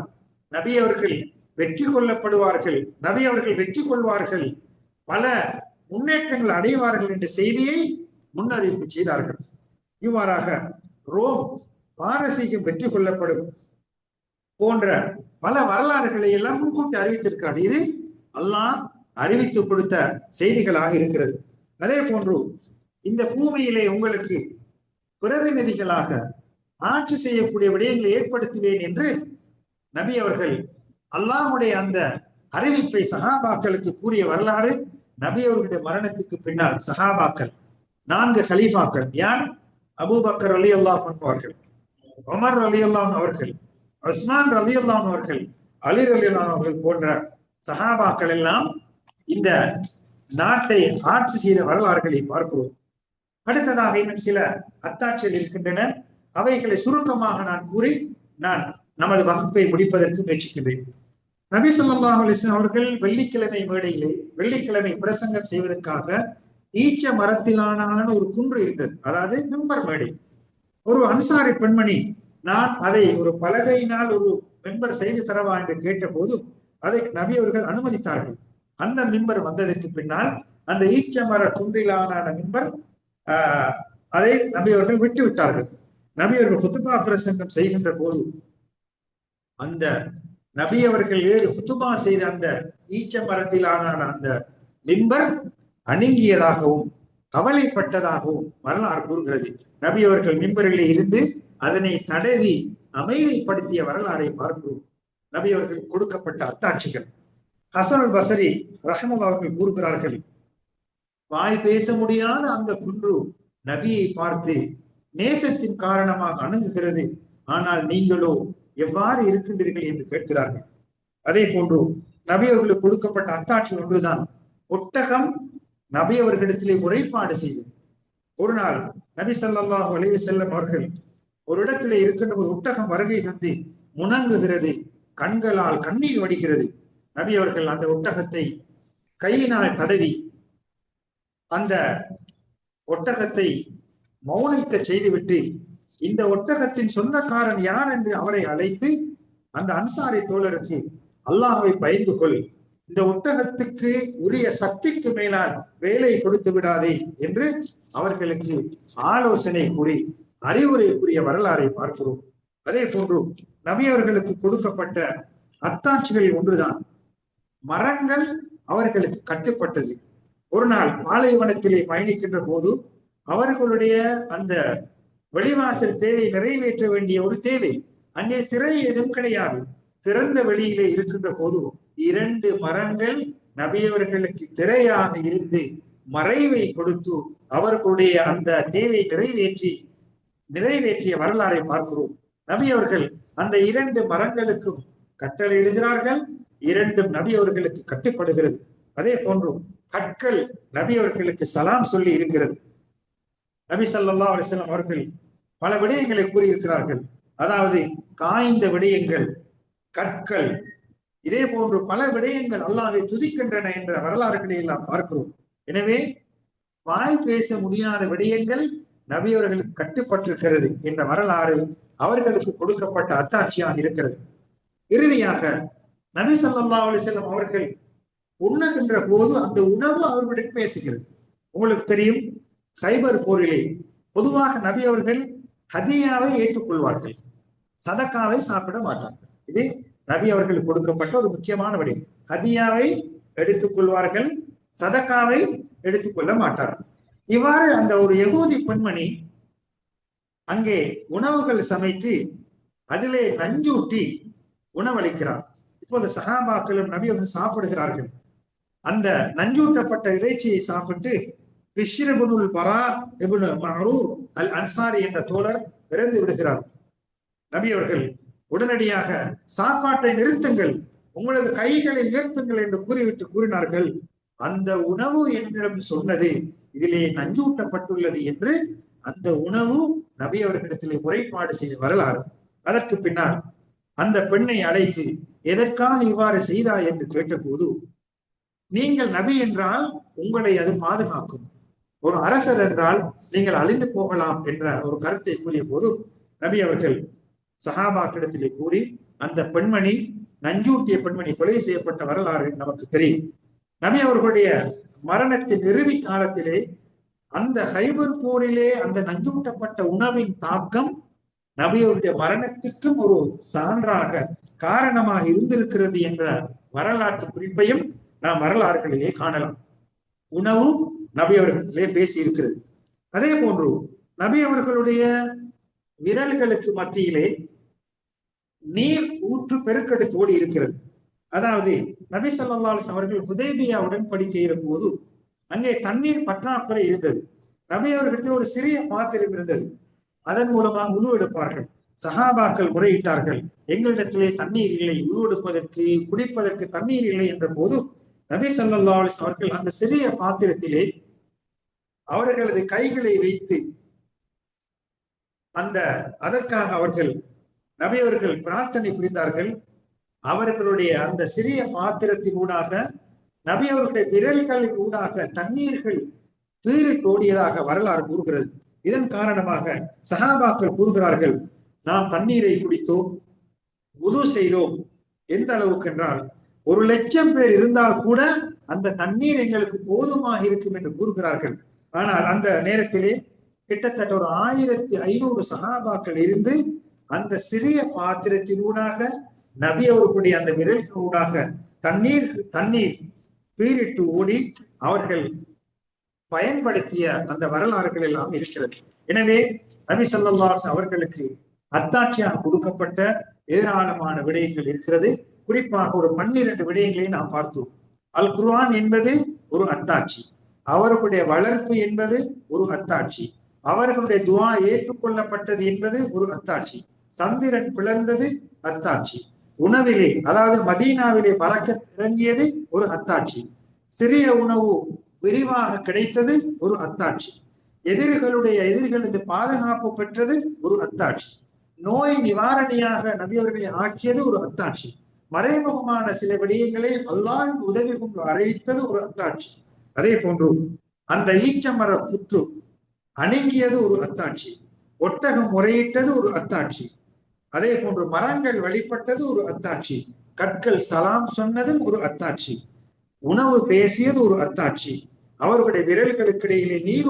நபி அவர்கள் வெற்றி கொள்ளப்படுவார்கள், நபி அவர்கள் வெற்றி கொள்வார்கள், பல முன்னேற்றங்கள் அடைவார்கள் என்ற செய்தியை முன்னறிவிப்பு செய்தார்கள். இவ்வாறாக ரோம் பாரசீகம் வெற்றி கொள்ளப்படும் போன்ற பல வரலாறுகளை எல்லாம் முன்கூட்டி அறிவித்திருக்கிறார். இது அல்லாஹ் அறிவித்து கொடுத்த செய்திகளாக இருக்கிறது. அதே போன்று இந்த பூமியிலே உங்களுக்கு பிரதிநிதிகளாக ஆட்சி செய்யக்கூடிய விடயங்களை ஏற்படுத்துவேன் என்று நபி அவர்கள் அல்லாஹ்வுடைய அந்த அறிவிப்பை சஹாபாக்களுக்கு கூறிய வரலாறு. நபி அவர்களுடைய மரணத்துக்கு பின்னால் சஹாபாக்கள் 4 கலீஃபாக்கள் யார்? அபூபக்கர் ரலியல்லாஹு அன்ஹு அவர்கள், உமர் ரலியல்லாஹு அன்ஹு அவர்கள், உஸ்மான் ரலியல்லாஹு அன்ஹு அவர்கள், அலி ரலியல்லாஹு அன்ஹு அவர்கள் போன்ற சஹாபாக்கள் எல்லாம் இந்த நாட்டை ஆட்சி செய்த வரலாறுகளை பார்க்கிறோம். அடுத்ததாக இன்னும் சில அத்தாட்சிகள் இருக்கின்றன. அவைகளை சுருக்கமாக நான் கூறி நான் நமது வகுப்பை முடிப்பதற்கு முயற்சிக்கின்றேன். நபி ஸல்லல்லாஹு அலைஹி வஸல்லம் அவர்கள் வெள்ளிக்கிழமை மேடையிலே வெள்ளிக்கிழமை பிரசங்கம் செய்வதற்காக ஈச்ச மரத்திலான ஒரு குன்று இருந்தது, அதாவது மெம்பர் மேடை. ஒரு அன்சாரி பெண்மணி நான் அதை ஒரு பலகையினால் ஒரு மெம்பர் செய்து தரவா என்று கேட்ட போது அதை நபி அவர்கள் அனுமதித்தார்கள். அந்த மெம்பர் வந்ததற்கு பின்னால் அந்த ஈச்ச மர குன்றிலான மெம்பர் அதை நபி அவர்கள் விட்டு விட்டார்கள். நபி அவர்கள் குத்துபா பிரசங்கம் செய்கின்ற போது அந்த நபி அவர்கள் ஏறு குத்துபா செய்த அந்த ஈச்ச மரத்திலான அந்த மெம்பர் அணுங்கியதாகவும் கவலைப்பட்டதாகவும் வரலாறு கூறுகிறது. நபி அவர்கள் மிம்பரிலே இருந்து அதனை தடவி அமைதிப்படுத்திய வரலாறை பார்க்கிறோம். நபி அவர்கள் கொடுக்கப்பட்ட அத்தாட்சிகள். ஹசன் அல் பஸரி ரஹ்மத்துல்லாஹி அவர்கள் கூறுகிறார்கள், வாய் பேச முடியாத அந்த குன்று நபியை பார்த்து நேசத்தின் காரணமாக அணுகுகிறது, ஆனால் நீங்களோ எவ்வாறு இருக்கின்றீர்கள் என்று கேட்கிறார்கள். அதே போன்று நபி அவர்களுக்கு கொடுக்கப்பட்ட அத்தாட்சி ஒன்றுதான், ஒட்டகம் நபி அவர்களிடத்திலே முறைப்பாடு செய்தது. ஒரு நாள் நபி ஸல்லல்லாஹு அலைஹி வஸல்லம் அவர்கள் ஒரு இடத்திலே இருக்கின்ற ஒரு ஒட்டகம் வருகை தந்து முணங்குகிறது, கண்களால் கண்ணீர் வடிகிறது. நபி அவர்கள் அந்த ஒட்டகத்தை கையினால் தடவி அந்த ஒட்டகத்தை மௌனிக்க செய்துவிட்டு இந்த ஒட்டகத்தின் சொந்தக்காரன் யார் என்று அவரை அழைத்து அந்த அன்சாரி தோழருக்கு அல்லாஹ்வை பயந்து கொள், இந்த ஒட்டகத்துக்கு உரிய சக்திக்கு மேலால் வேலை கொடுத்து விடாதே என்று அவர்களுக்கு ஆலோசனை கூறி அறிவுரை கூறிய வரலாறை பார்க்கிறோம். அதே போன்று நபி அவர்களுக்கு கொடுக்கப்பட்ட அத்தாட்சிகளில் ஒன்றுதான், மரங்கள் அவர்களுக்கு கட்டுப்பட்டது. ஒரு நாள் பாலைவனத்திலே பயணிக்கின்ற போது அவர்களுடைய அந்த வெளிவாசல் தேவை நிறைவேற்ற வேண்டிய ஒரு தேவை, அங்கே திரை எதுவும் கிடையாது. திறந்த வெளியிலே இருக்கின்ற போது 2 மரங்கள் நபியவர்களுக்கு திரையாக இருந்து மறைவை கொடுத்து அவர்களுடைய அந்த தேவை நிறைவேற்றிய வரலாறை பார்க்கிறோம். நபி அவர்கள் அந்த 2 மரங்களுக்கும் கட்டளையிடுகிறார்கள், 2ம் நபி அவர்களுக்கு கட்டுப்படுகிறது. அதே போன்று கற்கள் நபி அவர்களுக்கு சலாம் சொல்லி இருக்கிறது. நபி ஸல்லல்லாஹு அலைஹி வஸல்லம் அவர்கள் பல விடயங்களை கூறியிருக்கிறார்கள், அதாவது காய்ந்த விடயங்கள், கற்கள், இதே போன்று பல விடயங்கள் அல்லாஹ்வை துதிக்கின்றன என்ற வரலாறுகளை எல்லாம் பார்க்கிறோம். எனவே வாய் பேச முடியாத விடயங்கள் நபி அவர்களுக்கு கட்டுப்பட்டிருக்கிறது என்ற வரலாறு அவர்களுக்கு கொடுக்கப்பட்ட அத்தாட்சியாக இருக்கிறது. இறுதியாக நபி ஸல்லல்லாஹு அலைஹி வஸல்லம் அவர்கள் உண்ணுகின்ற போது அந்த உணவு அவர்களுடன் பேசுகிறது. உங்களுக்கு தெரியும், கைபர் போரிலே பொதுவாக நபி அவர்கள் ஹதியாவை ஏற்றுக்கொள்வார்கள், சதக்காவை சாப்பிட மாட்டார்கள். இது நபி அவர்களுக்கு கொடுக்கப்பட்ட ஒரு முக்கியமான விடயம். ஹதியாவை எடுத்துக் கொள்வார்கள், சதக்காவை எடுத்துக்கொள்ள மாட்டார்கள். இவ்வாறு அந்த ஒரு யகூதி பெண்மணி அங்கே உணவுகள் சமைத்து அதிலே நஞ்சூட்டி உணவளிக்கிறார். இப்போது சஹாபாக்களும் நபி அவர்கள் சாப்பிடுகிறார்கள். அந்த நஞ்சூட்டப்பட்ட இறைச்சியை சாப்பிட்டு பிஷ்ர் இப்னுல் பரா இப்னு மஅரூர் அல் அன்சாரி என்ற தோழர் இறந்து விடுகிறார். நபி அவர்கள் உடனடியாக சாப்பாட்டை நிறுத்துங்கள், உங்களது கைகளை உயர்த்துங்கள் என்று கூறினார்கள். அந்த உணவு என்னிடம் சொன்னது இதிலே நஞ்சூட்டப்பட்டுள்ளது என்று அந்த உணவு நபி அவர்களிடத்திலே முறைப்பாடு செய்த வரலாறு. அதற்கு பின்னால் அந்த பெண்ணை அழைத்து எதற்காக இவ்வாறு செய்தாய் என்று கேட்டபோது, நீங்கள் நபி என்றால் உங்களை அது பாதுகாக்கும், ஒரு அரசர் என்றால் நீங்கள் அழிந்து போகலாம் என்ற ஒரு கருத்தை கூறிய போது நபி அவர்கள் சஹாபாக்களிடத்திலே கூறி அந்த பெண்மணி நஞ்சூட்டிய பெண்மணி கொலை செய்யப்பட்ட வரலாறு நமக்கு தெரியும். நபி அவர்களுடைய மரணத்தின் இறுதி காலத்திலே அந்த ஹைபர் போரிலே அந்த நஞ்சூட்டப்பட்ட உணவின் தாக்கம் நபியவருடைய மரணத்துக்கும் ஒரு சான்றாக காரணமாக இருந்திருக்கிறது என்ற வரலாற்று குறிப்பையும் நாம் வரலாறுகளிலே காணலாம். உணவும் நபி அவர்களிலே பேசி இருக்கிறது. அதே போன்று நபி அவர்களுடைய விரல்களுக்கு மத்தியிலே நீர் ஊற்று பெருக்கெடுத்து ஓடி இருக்கிறது. அதாவது நபி ஸல்லல்லாஹு அலைஹி வஸல்லம் அவர்கள் ஹுதைபியா உடன்படிக்கையிற போது அங்கே தண்ணீர் பற்றாக்குறை இருந்தது. நபி அவர்களிடத்தில் ஒரு சிறிய பாத்திரம் இருந்தது. அதன் மூலமாக உணவு எடுப்பார்கள். சஹாபாக்கள் முறையிட்டார்கள், எங்களிடத்திலே தண்ணீர் இல்லை, உணவு எடுப்பதற்கு குடிப்பதற்கு தண்ணீர் இல்லை என்ற போது நபி ஸல்லல்லாஹு அலைஹி வஸல்லம் அவர்கள் அந்த சிறிய பாத்திரத்திலே அவர்களது கைகளை வைத்து அதற்காக அவர்கள் நபி அவர்கள் பிரார்த்தனை புரிந்தார்கள். அவர்களுடைய அந்த சிறிய பாத்திரத்தின் ஊடாக நபி அவர்களுடைய விரல்களின் ஊடாக தண்ணீர்கள் பீறிட்டு ஓடியதாக வரலாறு கூறுகிறது. இதன் காரணமாக சஹாபாக்கள் கூறுகிறார்கள், நாம் தண்ணீரை குடித்தோம், உது செய்தோம். எந்த அளவுக்கு என்றால் 1,00,000 பேர் இருந்தால் கூட அந்த தண்ணீர் எங்களுக்கு போதுமாக இருக்கும் என்று கூறுகிறார்கள். ஆனால் அந்த நேரத்திலே கிட்டத்தட்ட ஒரு 1500 சஹாபாக்கள் இருந்து அந்த சிறிய பாத்திரத்தினூடாக நபி அவர்களுடைய அந்த விரல்களூடாக தண்ணீர் பீரிட்டு ஓடி அவர்கள் பயன்படுத்திய அந்த வரலாறுகள் எல்லாம் இருக்கிறது. எனவே நபி ஸல்லல்லாஹு அலைஹி வஸல்லம் அவர்களுக்கு அத்தாட்சியாக கொடுக்கப்பட்ட ஏராளமான விடயங்கள் இருக்கிறது. குறிப்பாக ஒரு 12 விடயங்களை நாம் பார்த்தோம். அல் குர்ஆன் என்பது ஒரு அத்தாட்சி, அவர்களுடைய வளர்ப்பு என்பது ஒரு அத்தாட்சி, அவர்களுடைய துஆ ஏற்றுக்கொள்ளப்பட்டது என்பது ஒரு அத்தாட்சி, சந்திரன் பிளந்தது அத்தாட்சி, உணவிலே அதாவது மதீனாவிலே பறக்கத் இறங்கியது ஒரு அத்தாட்சி, சிறிய உணவு விரிவாக கிடைத்தது ஒரு அத்தாட்சி, எதிரிகளது பாதுகாப்பு பெற்றது ஒரு அத்தாட்சி, நோய் நிவாரணியாக நபி அவர்களை ஆக்கியது ஒரு அத்தாட்சி, மறைமுகமான சில விடயங்களை அல்லாஹ்வின் உதவி கொண்டு அறிவித்தது ஒரு அத்தாட்சி. அதே போன்று அந்த ஈச்சமர புற்று அணுகியது ஒரு அத்தாட்சி, ஒட்டகம் முறையிட்டது ஒரு அத்தாட்சி, அதே போன்று மரங்கள் வழிபட்டது ஒரு அத்தாட்சி, கற்கள் சலாம் சொன்னது ஒரு அத்தாட்சி, உணவு பேசியது ஒரு அத்தாட்சி, அவர்களுடைய விரல்களுக்கு இடையிலே நீர்